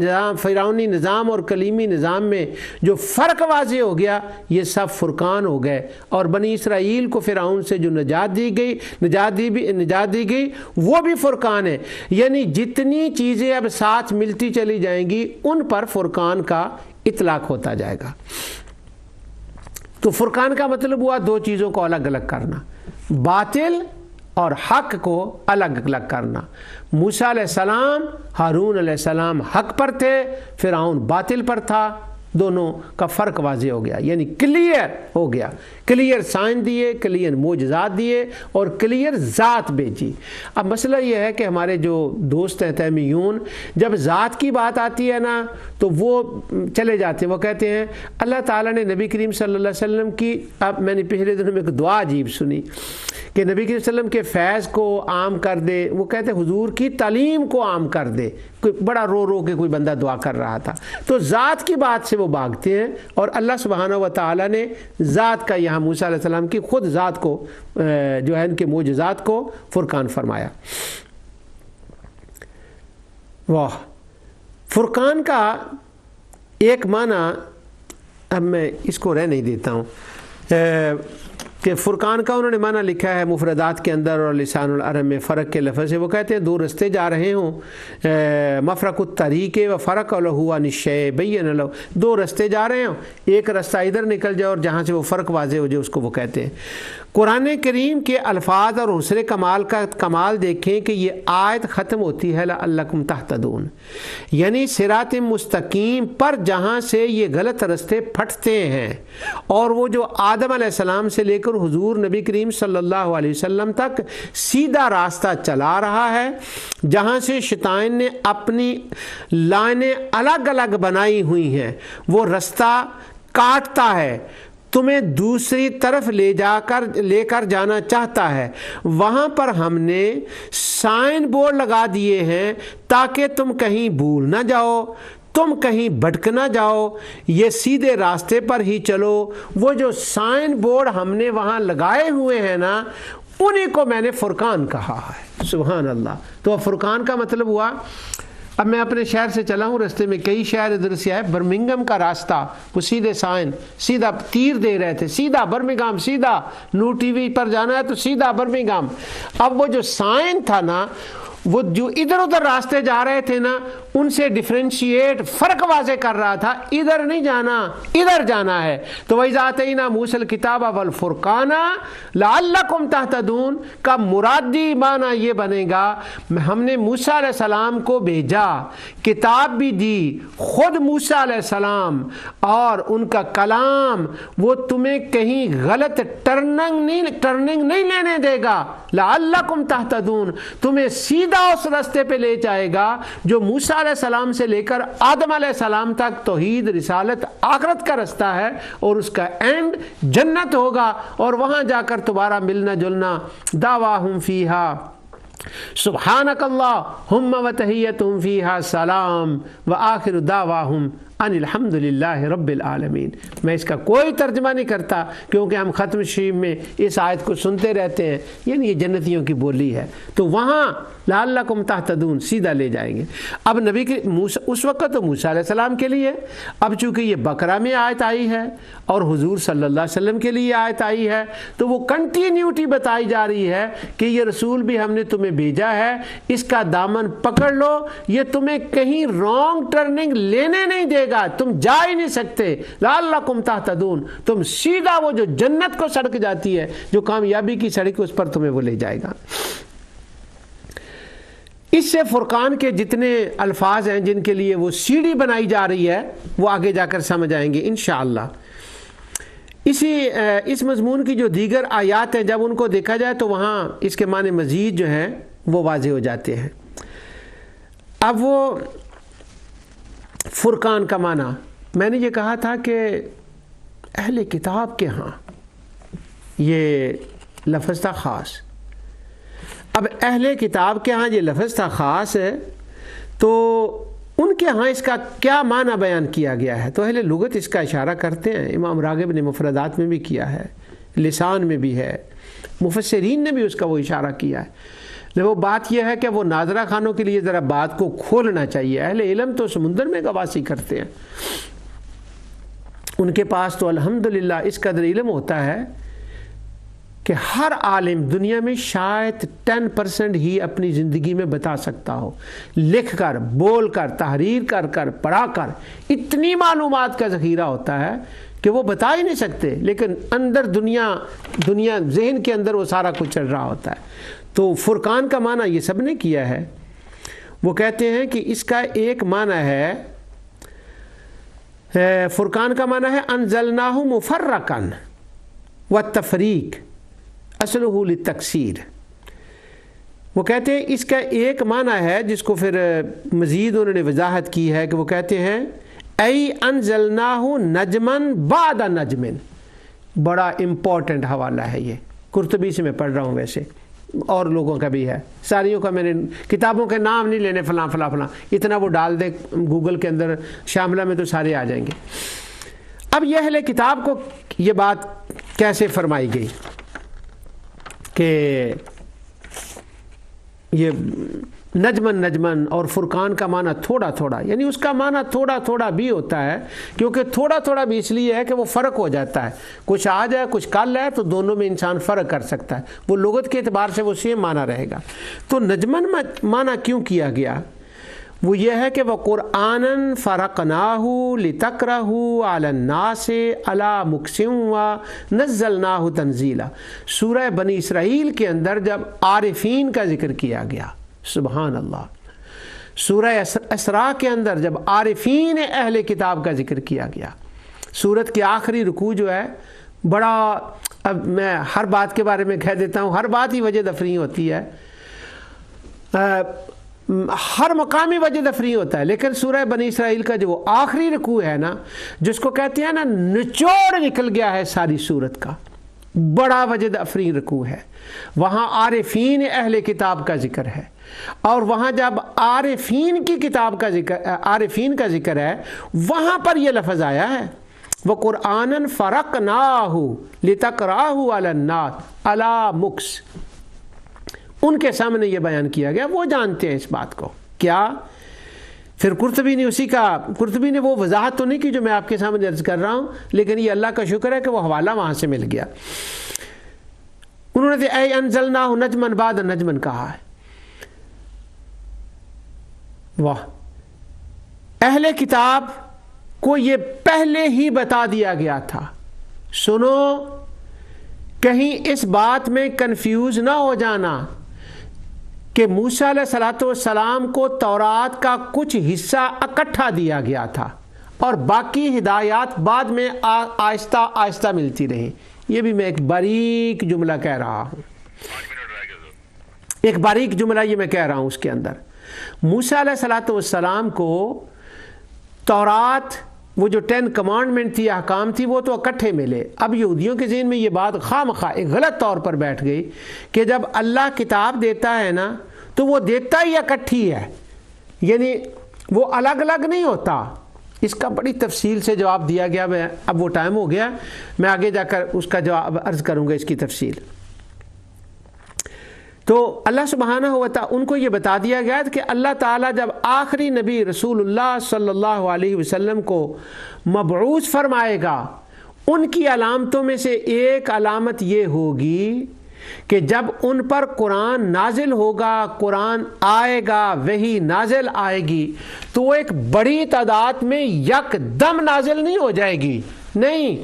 نظام اور کلیمی نظام میں جو فرق واضح ہو گیا، یہ سب فرقان ہو گئے، اور بنی اسرائیل کو فرعون سے جو نجات دی گئی وہ بھی فرقان ہے۔ یعنی جتنی چیزیں اب ساتھ ملتی چلی جائیں گی ان پر فرقان کا اطلاق ہوتا جائے گا۔ تو فرقان کا مطلب ہوا دو چیزوں کو الگ الگ کرنا، باطل اور حق کو الگ الگ کرنا۔ موسیٰ علیہ السلام، ہارون علیہ السلام حق پر تھے، فرعون باطل پر تھا، دونوں کا فرق واضح ہو گیا، یعنی کلیئر ہو گیا، کلیئر سائن دیے، کلیئر معجزات دیے اور کلیئر ذات بھیجی۔ اب مسئلہ یہ ہے کہ ہمارے جو دوست ہیں تیمیون، جب ذات کی بات آتی ہے نا تو وہ چلے جاتے ہیں، وہ کہتے ہیں اللہ تعالیٰ نے نبی کریم صلی اللہ علیہ وسلم کی، اب میں نے پچھلے دنوں میں ایک دعا عجیب سنی کہ نبی کریم صلی اللہ علیہ وسلم کے فیض کو عام کر دے، وہ کہتے ہیں حضور کی تعلیم کو عام کر دے، کوئی بڑا رو رو کے کوئی بندہ دعا کر رہا تھا، تو ذات کی بات سے وہ بھاگتے ہیں، اور اللہ سبحانہ و تعالیٰ نے ذات کا یہاں موسیٰ علیہ السلام کی خود ذات کو جو ہے ان کے معجزات کو فرقان فرمایا۔ واہ! فرقان کا ایک معنی، اب میں اس کو رہ نہیں دیتا ہوں کہ فرقان کا انہوں نے معنی لکھا ہے مفردات کے اندر اور لسان العرب میں فرق کے لفظ سے، وہ کہتے ہیں دو رستے جا رہے ہوں، مفرق الطریق و فرق لہو عن الشیء بین لہ، دو رستے جا رہے ہوں، ایک رستہ ادھر نکل جائے اور جہاں سے وہ فرق واضح ہو جائے اس کو وہ کہتے ہیں۔ قرآن کریم کے الفاظ اور حسن کمال کا کمال دیکھیں کہ یہ آیت ختم ہوتی ہے لعلکم تہتدون، یعنی صراط مستقیم پر جہاں سے یہ غلط رستے پھٹتے ہیں، اور وہ جو آدم علیہ السلام سے لے کر حضور نبی کریم صلی اللہ علیہ وسلم تک سیدھا راستہ چلا رہا ہے، جہاں سے شیطان نے اپنی لائنیں الگ الگ بنائی ہوئی ہیں، وہ رستہ کاٹتا ہے، تمہیں دوسری طرف لے کر جانا چاہتا ہے، وہاں پر ہم نے سائن بورڈ لگا دیے ہیں تاکہ تم کہیں بھول نہ جاؤ، تم کہیں بھٹک نہ جاؤ، یہ سیدھے راستے پر ہی چلو۔ وہ جو سائن بورڈ ہم نے وہاں لگائے ہوئے ہیں نا، انہیں کو میں نے فرقان کہا ہے۔ سبحان اللہ۔ تو فرقان کا مطلب ہوا، اب میں اپنے شہر سے چلا ہوں، رستے میں کئی شہر ادھر سے آئے، برمنگم کا راستہ، وہ سیدھے سائن، سیدھا تیر دے رہے تھے، سیدھا برمنگم، سیدھا نور ٹی وی پر جانا ہے تو سیدھا برمنگم۔ اب وہ جو سائن تھا نا، وہ جو ادھر ادھر راستے جا رہے تھے نا، ان سے ڈیفرینشیٹ، فرق واضح کر رہا تھا، ادھر نہیں جانا، ادھر جانا ہے۔ تو وَإِذَا آتَيْنَا مُوسَى الْكِتَابَ وَالْفُرْقَانَ لَعَلَّكُمْ تَهْتَدُونَ کا مرادی معنی یہ بنے گا، ہم نے موسیٰ علیہ السلام کو بھیجا، کتاب بھی دی، خود موسیٰ علیہ السلام اور ان کا کلام وہ تمہیں کہیں غلط ٹرننگ نہیں لینے دے گا، لَعَلَّكُمْ تَهْتَدُونَ تمہیں سیدھا اس رستے پہ لے جائے گا جو موسیٰ علیہ السلام سے لے کر آدم علیہ السلام تک توحید، رسالت، آخرت کا رستہ ہے، اور اس کا اینڈ جنت ہوگا، اور وہاں جا کر تمہارا ملنا جلنا، دعواہم فیہا سبحانک اللہم وتحیتہم فیہا سلام وآخر دعواہم ان الحمد للہ رب العالمین۔ میں اس کا کوئی ترجمہ نہیں کرتا کیونکہ ہم ختم شریف میں اس آیت کو سنتے رہتے ہیں، یعنی یہ جنتیوں کی بولی ہے، تو وہاں لعلکم تہتدون سیدھا لے جائیں گے۔ اب نبی کے اس وقت تو موسیٰ علیہ السلام کے لیے، اب چونکہ یہ بقرہ میں آیت آئی ہے اور حضور صلی اللہ علیہ وسلم کے لیے آیت آئی ہے، تو وہ کنٹینیوٹی بتائی جا رہی ہے کہ یہ رسول بھی ہم نے تمہیں بھیجا ہے، اس کا دامن پکڑ لو، یہ تمہیں کہیں رانگ ٹرننگ لینے نہیں دے گا، تم جا ہی نہیں سکتے، لعلکم تہتدون تم سیدھا وہ جو جنت کو سڑک جاتی ہے، جو کامیابی کی سڑک، اس پر تمہیں وہ لے جائے گا۔ اس سے فرقان کے جتنے الفاظ ہیں جن کے لیے وہ سیڑھی بنائی جا رہی ہے وہ آگے جا کر سمجھ آئیں گے انشاءاللہ۔ اس مضمون کی جو دیگر آیات ہیں جب ان کو دیکھا جائے تو وہاں اس کے معنی مزید جو ہیں وہ واضح ہو جاتے ہیں۔ اب وہ فرقان کا معنی میں نے یہ کہا تھا کہ اہل کتاب کے ہاں یہ لفظ تھا خاص۔ اب اہل کتاب کے ہاں یہ لفظ تھا خاص ہے، تو ان کے ہاں اس کا کیا معنی بیان کیا گیا ہے؟ تو اہل لغت اس کا اشارہ کرتے ہیں، امام راغب نے مفردات میں بھی کیا ہے، لسان میں بھی ہے، مفسرین نے بھی اس کا وہ اشارہ کیا ہے۔ وہ بات یہ ہے کہ وہ ناظرہ خانوں کے لیے ذرا بات کو کھولنا چاہیے۔ اہل علم تو سمندر میں غواصی کرتے ہیں، ان کے پاس تو الحمدللہ اس قدر علم ہوتا ہے کہ ہر عالم دنیا میں شاید 10% ہی اپنی زندگی میں بتا سکتا ہو، لکھ کر، بول کر، تحریر کر کر، پڑھا کر اتنی معلومات کا ذخیرہ ہوتا ہے کہ وہ بتا ہی نہیں سکتے، لیکن اندر دنیا ذہن کے اندر وہ سارا کچھ چل رہا ہوتا ہے۔ تو فرقان کا معنی یہ سب نے کیا ہے۔ وہ کہتے ہیں کہ اس کا ایک معنی ہے، فرقان کا معنی ہے انزلناہ مفرقاً والتفریق اصلہ للتکسیر۔ وہ کہتے ہیں اس کا ایک معنی ہے جس کو پھر مزید انہوں نے وضاحت کی ہے کہ وہ کہتے ہیں ای انزلناہ نجماً بعد نجم۔ بڑا امپورٹنٹ حوالہ ہے یہ، قرطبی سے میں پڑھ رہا ہوں، ویسے اور لوگوں کا بھی ہے، ساریوں کا میں نے کتابوں کے نام نہیں لینے، فلاں فلاں فلاں، اتنا وہ ڈال دے گوگل کے اندر شاملہ میں تو سارے آ جائیں گے۔ اب یہ اہل کتاب کو یہ بات کیسے فرمائی گئی کہ یہ نجمن اور فرقان کا معنی تھوڑا تھوڑا، یعنی اس کا معنی تھوڑا تھوڑا بھی ہوتا ہے، کیونکہ تھوڑا تھوڑا بھی اس لیے ہے کہ وہ فرق ہو جاتا ہے، کچھ آج ہے کچھ کل ہے، تو دونوں میں انسان فرق کر سکتا ہے، وہ لغت کے اعتبار سے وہ سیم معنی رہے گا۔ تو نجمن معنی کیوں کیا گیا؟ وہ یہ ہے کہ وہ قرآنً فرقناہ لتقرہ علی الناس علی مکث ونزلناہ تنزیلا۔ سورہ بنی اسرائیل کے اندر جب عارفین کا ذکر کیا گیا، سبحان اللہ، سورہ اسراء کے اندر جب عارفین اہل کتاب کا ذکر کیا گیا، سورت کی آخری رکوع جو ہے بڑا، اب میں ہر بات کے بارے میں کہہ دیتا ہوں، ہر بات ہی وجہ دفری ہوتی ہے، ہر مقامی وجہ دفری ہوتا ہے، لیکن سورہ بنی اسرائیل کا جو وہ آخری رکوع ہے نا، جس کو کہتے ہیں نا نچوڑ نکل گیا ہے ساری سورت کا، بڑا وجہ دفری رکوع ہے، وہاں عارفین اہل کتاب کا ذکر ہے، اور وہاں جب عارفین کی کتاب کا ذکر، عارفین کا ذکر ہے، وہاں پر یہ لفظ آیا ہے وَقُرْآنًا فَرَقْنَاهُ لِتَقْرَأَهُ عَلَى النَّاسِ عَلَى مُكْثٍ۔ ان کے سامنے یہ بیان کیا گیا، وہ جانتے ہیں اس بات کو۔ کیا؟ پھر قرطبی نے وہ وضاحت تو نہیں کی جو میں آپ کے سامنے عرض کر رہا ہوں، لیکن یہ اللہ کا شکر ہے کہ وہ حوالہ وہاں سے مل گیا۔ انہوں نے اے انزلناہ نجمن بعد نجمن کہا ہے۔ واہ، اہل کتاب کو یہ پہلے ہی بتا دیا گیا تھا۔ سنو، کہیں اس بات میں کنفیوز نہ ہو جانا کہ موسیٰ علیہ السلام کو تورات کا کچھ حصہ اکٹھا دیا گیا تھا اور باقی ہدایات بعد میں آہستہ آہستہ ملتی رہیں۔ یہ بھی میں ایک باریک جملہ کہہ رہا ہوں، ایک باریک جملہ یہ میں کہہ رہا ہوں، اس کے اندر موسیٰ علیہ السلام کو تورات، وہ جو 10 کمانڈمنٹ تھی، احکام تھی، وہ تو اکٹھے ملے۔ اب یہودیوں کے ذہن میں یہ بات خواہ ایک غلط طور پر بیٹھ گئی کہ جب اللہ کتاب دیتا ہے نا تو وہ دیتا ہی اکٹھی ہے، یعنی وہ الگ الگ نہیں ہوتا۔ اس کا بڑی تفصیل سے جواب دیا گیا، میں اب وہ ٹائم ہو گیا، میں آگے جا کر اس کا جواب عرض کروں گا، اس کی تفصیل۔ تو اللہ سبحانہ و تعالیٰ ان کو یہ بتا دیا گیا کہ اللہ تعالیٰ جب آخری نبی رسول اللہ صلی اللہ علیہ وسلم کو مبعوث فرمائے گا، ان کی علامتوں میں سے ایک علامت یہ ہوگی کہ جب ان پر قرآن نازل ہوگا، قرآن آئے گا، وحی نازل آئے گی، تو وہ ایک بڑی تعداد میں یک دم نازل نہیں ہو جائے گی، نہیں،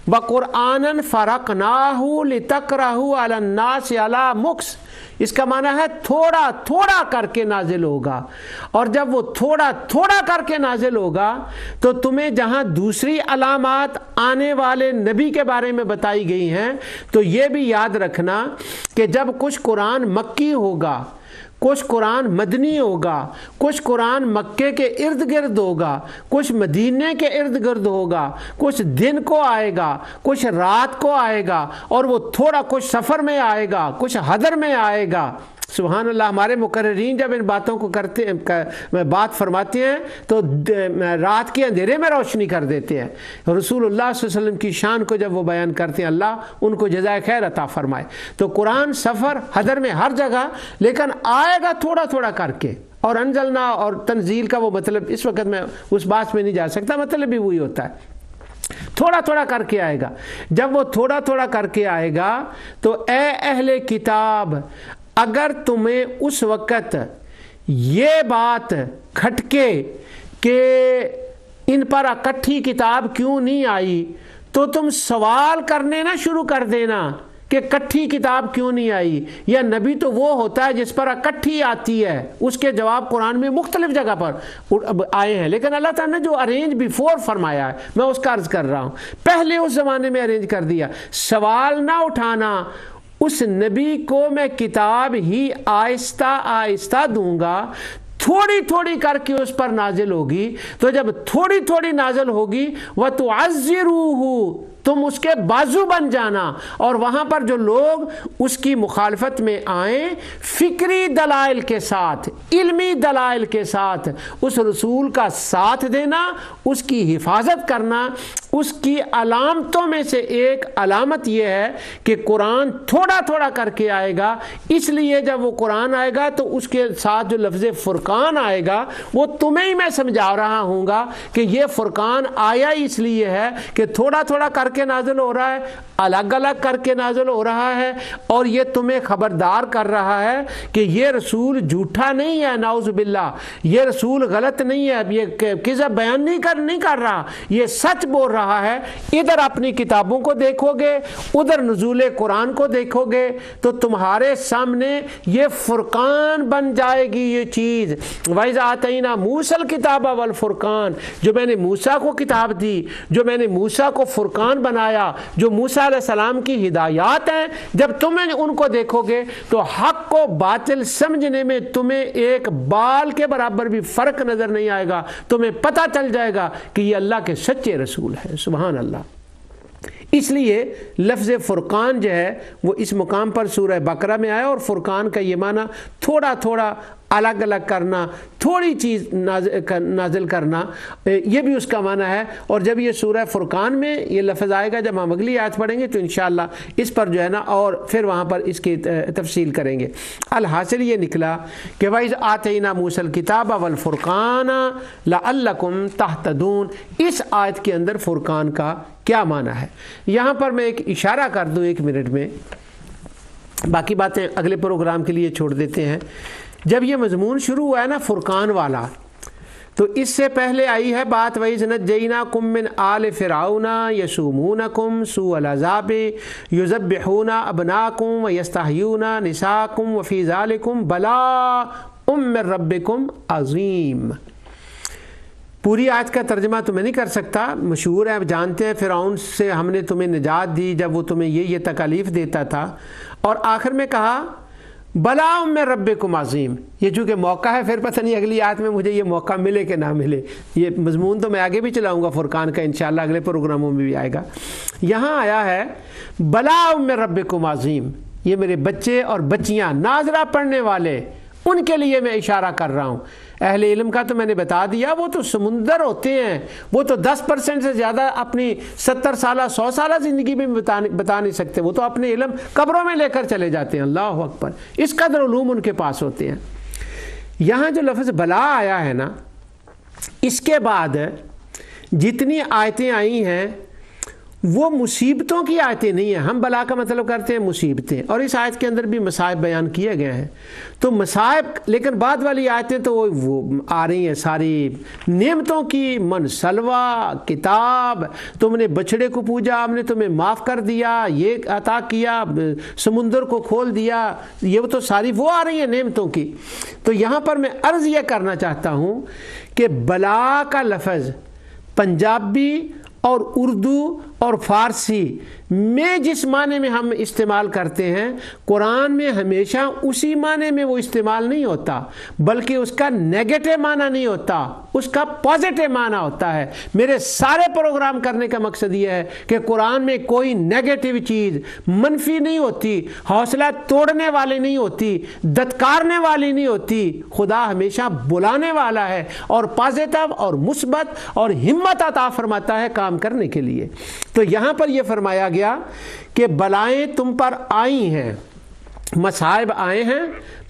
وَقُرْآنًا فَرَقْنَاهُ لِتَقْرَأَهُ عَلَى النَّاسِ عَلَى مُكْثٍ۔ اس کا معنی ہے تھوڑا تھوڑا کر کے نازل ہوگا، اور جب وہ تھوڑا تھوڑا کر کے نازل ہوگا تو تمہیں جہاں دوسری علامات آنے والے نبی کے بارے میں بتائی گئی ہیں، تو یہ بھی یاد رکھنا کہ جب کچھ قرآن مکی ہوگا، کچھ قرآن مدنی ہوگا، کچھ قرآن مکے کے ارد گرد ہوگا، کچھ مدینے کے ارد گرد ہوگا، کچھ دن کو آئے گا، کچھ رات کو آئے گا، اور وہ تھوڑا کچھ سفر میں آئے گا، کچھ حضر میں آئے گا، سبحان اللہ، ہمارے مقررین جب ان باتوں کو کرتے ہیں، بات فرماتے ہیں تو رات کے اندھیرے میں روشنی کر دیتے ہیں۔ رسول اللہ صلی اللہ علیہ وسلم کی شان کو جب وہ بیان کرتے ہیں، اللہ ان کو جزائے خیر عطا فرمائے۔ تو قرآن سفر حضر میں ہر جگہ، لیکن آئے گا تھوڑا تھوڑا کر کے۔ اور انزلنا اور تنزیل کا وہ مطلب اس وقت میں اس بات میں نہیں جا سکتا، مطلب بھی وہی ہوتا ہے، تھوڑا تھوڑا کر کے آئے گا۔ جب وہ تھوڑا تھوڑا کر کے آئے گا تو اے اہل کتاب، اگر تمہیں اس وقت یہ بات کھٹکے کہ ان پر اکٹھی کتاب کیوں نہیں آئی، تو تم سوال کرنے نہ شروع کر دینا کہ کٹھی کتاب کیوں نہیں آئی، یا نبی تو وہ ہوتا ہے جس پر اکٹھی آتی ہے۔ اس کے جواب قرآن میں مختلف جگہ پر آئے ہیں، لیکن اللہ تعالیٰ نے جو ارینج بیفور فرمایا ہے میں اس کا عرض کر رہا ہوں، پہلے اس زمانے میں ارینج کر دیا۔ سوال نہ اٹھانا، اس نبی کو میں کتاب ہی آہستہ آہستہ دوں گا، تھوڑی تھوڑی کر کے اس پر نازل ہوگی۔ تو جب تھوڑی تھوڑی نازل ہوگی وَتُعَزِّرُوهُ، تم اس کے بازو بن جانا، اور وہاں پر جو لوگ اس کی مخالفت میں آئیں، فکری دلائل کے ساتھ، علمی دلائل کے ساتھ اس رسول کا ساتھ دینا، اس کی حفاظت کرنا۔ اس کی علامتوں میں سے ایک علامت یہ ہے کہ قرآن تھوڑا تھوڑا کر کے آئے گا، اس لیے جب وہ قرآن آئے گا تو اس کے ساتھ جو لفظ فرقان آئے گا وہ تمہیں ہی میں سمجھا رہا ہوں گا کہ یہ فرقان آیا اس لیے ہے کہ تھوڑا تھوڑا کر کے نازل ہو رہا ہے، الگ الگ کر کے نازل ہو رہا ہے، اور یہ تمہیں خبردار کر رہا ہے کہ یہ رسول جھوٹا نہیں ہے، نعوذ باللہ، یہ رسول غلط نہیں ہے، یہ کذب بیان نہیں کر رہا، یہ سچ بول رہا ہے۔ ادھر اپنی کتابوں کو دیکھو گے، ادھر نزول قرآن کو دیکھو گے، تو تمہارے سامنے یہ فرقان بن جائے گی یہ چیز۔ وَإِذَا آتَيْنَا مُوسَى الْكِتَابَ وَالْفُرْقَانَ، جو میں نے موسیٰ کو کتاب دی، جو میں نے موسیٰ کو فرقان بنایا، جو موسیٰ علیہ السلام کی ہدایات ہیں، جب تم ان کو دیکھو گے تو حق کو باطل سمجھنے میں تمہیں ایک بال کے برابر بھی فرق نظر نہیں آئے گا، تمہیں پتہ چل جائے گا کہ یہ اللہ کے سچے رسول ہیں۔ سبحان اللہ۔ اس لیے لفظ فرقان جو ہے وہ اس مقام پر سورہ بقرہ میں آیا، اور فرقان کا یہ معنی تھوڑا تھوڑا الگ الگ کرنا، تھوڑی چیز نازل کرنا، یہ بھی اس کا معنی ہے۔ اور جب یہ سورہ فرقان میں یہ لفظ آئے گا، جب ہم اگلی آیت پڑھیں گے تو انشاءاللہ اس پر جو ہے نا اور پھر وہاں پر اس کی تفصیل کریں گے۔ الحاصل یہ نکلا کہ وَإِذْ آتَيْنَا مُوسَى الْكِتَابَ وَالْفُرْقَانَ لَعَلَّكُمْ تَهْتَدُونَ، اس آیت کے اندر فرقان کا کیا معنی ہے؟ یہاں پر میں ایک اشارہ کر دوں 1 منٹ میں، باقی باتیں اگلے پروگرام کے لیے چھوڑ دیتے ہیں۔ جب یہ مضمون شروع ہوا ہے نا فرقان والا، تو اس سے پہلے آئی ہے بات وَإِذْ نَجَّيْنَاكُم مِّنْ آلِ فِرْعَوْنَ يَسُومُونَكُمْ سُوءَ الْعَذَابِ يُذَبِّحُونَ أَبْنَاءَكُمْ وَيَسْتَحْيُونَ نِسَاءَكُمْ وَفِي ذَلِكُمْ بَلَاءٌ مِّن رَّبِّكُمْ عَظِيمٌ۔ پوری آیت کا ترجمہ تو میں نہیں کر سکتا، مشہور ہے، جانتے ہیں فرعون سے ہم نے تمہیں نجات دی جب وہ تمہیں یہ تکالیف دیتا تھا، اور آخر میں کہا بلاء من ربکم عظیم۔ یہ چونکہ موقع ہے، پھر پتہ نہیں اگلی آیت میں مجھے یہ موقع ملے کہ نہ ملے۔ یہ مضمون تو میں آگے بھی چلاؤں گا فرقان کا، انشاءاللہ اگلے پروگراموں میں بھی آئے گا۔ یہاں آیا ہے بلاء من ربکم عظیم، یہ میرے بچے اور بچیاں ناظرہ پڑھنے والے، ان کے لیے میں اشارہ کر رہا ہوں۔ اہل علم کا تو میں نے بتا دیا، وہ تو سمندر ہوتے ہیں، وہ تو 10% سے زیادہ اپنی 70 سالہ 100 سالہ زندگی میں بتا نہیں سکتے، وہ تو اپنے علم قبروں میں لے کر چلے جاتے ہیں۔ اللہ اکبر، اس قدر علوم ان کے پاس ہوتے ہیں۔ یہاں جو لفظ بلا آیا ہے نا، اس کے بعد جتنی آیتیں آئی ہیں وہ مصیبتوں کی آیتیں نہیں ہیں۔ ہم بلا کا مطلب کرتے ہیں مصیبتیں، اور اس آیت کے اندر بھی مصائب بیان کیے گئے ہیں، تو مصائب، لیکن بعد والی آیتیں تو وہ آ رہی ہیں ساری نعمتوں کی، من سلوہ کتاب، تم نے بچڑے کو پوجا، ہم نے تمہیں معاف کر دیا، یہ عطا کیا، سمندر کو کھول دیا، یہ تو ساری وہ آ رہی ہیں نعمتوں کی۔ تو یہاں پر میں عرض یہ کرنا چاہتا ہوں کہ بلا کا لفظ پنجابی اور اردو اور فارسی میں جس معنی میں ہم استعمال کرتے ہیں قرآن میں ہمیشہ اسی معنی میں وہ استعمال نہیں ہوتا، بلکہ اس کا نیگیٹو معنی نہیں ہوتا، اس کا پازیٹو معنی ہوتا ہے۔ میرے سارے پروگرام کرنے کا مقصد یہ ہے کہ قرآن میں کوئی نیگیٹو چیز منفی نہیں ہوتی، حوصلہ توڑنے والی نہیں ہوتی، دتکارنے والی نہیں ہوتی۔ خدا ہمیشہ بلانے والا ہے اور پازیٹو اور مثبت اور ہمت عطا فرماتا ہے کام کرنے کے لیے۔ تو یہاں پر یہ فرمایا گیا کہ بلائیں تم پر آئی ہیں، مصائب آئے ہیں،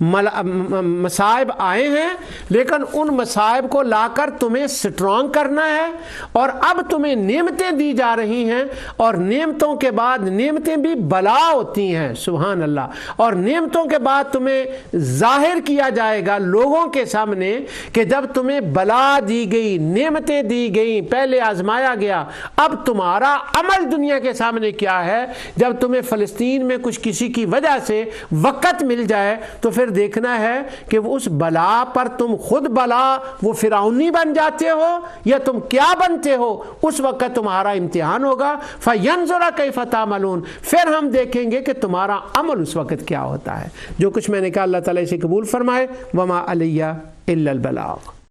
مصائب آئے ہیں، لیکن ان مصائب کو لا کر تمہیں سٹرونگ کرنا ہے، اور اب تمہیں نعمتیں دی جا رہی ہیں، اور نعمتوں کے بعد نعمتیں بھی بلا ہوتی ہیں، سبحان اللہ، اور نعمتوں کے بعد تمہیں ظاہر کیا جائے گا لوگوں کے سامنے کہ جب تمہیں بلا دی گئی، نعمتیں دی گئیں، پہلے آزمایا گیا، اب تمہارا عمل دنیا کے سامنے کیا ہے۔ جب تمہیں فلسطین میں کچھ کسی کی وجہ سے وقت مل جائے تو پھر دیکھنا ہے کہ وہ اس بلا پر تم خود بلا وہ فرعونی بن جاتے ہو یا تم کیا بنتے ہو، اس وقت تمہارا امتحان ہوگا۔ فَيَنْظُرَ كَيْفَ تَعْمَلُونَ، پھر ہم دیکھیں گے کہ تمہارا عمل اس وقت کیا ہوتا ہے۔ جو کچھ میں نے کہا اللہ تعالیٰ اسے قبول فرمائے۔ وَمَا عَلَيَّ إِلَّا الْبَلَاغُ۔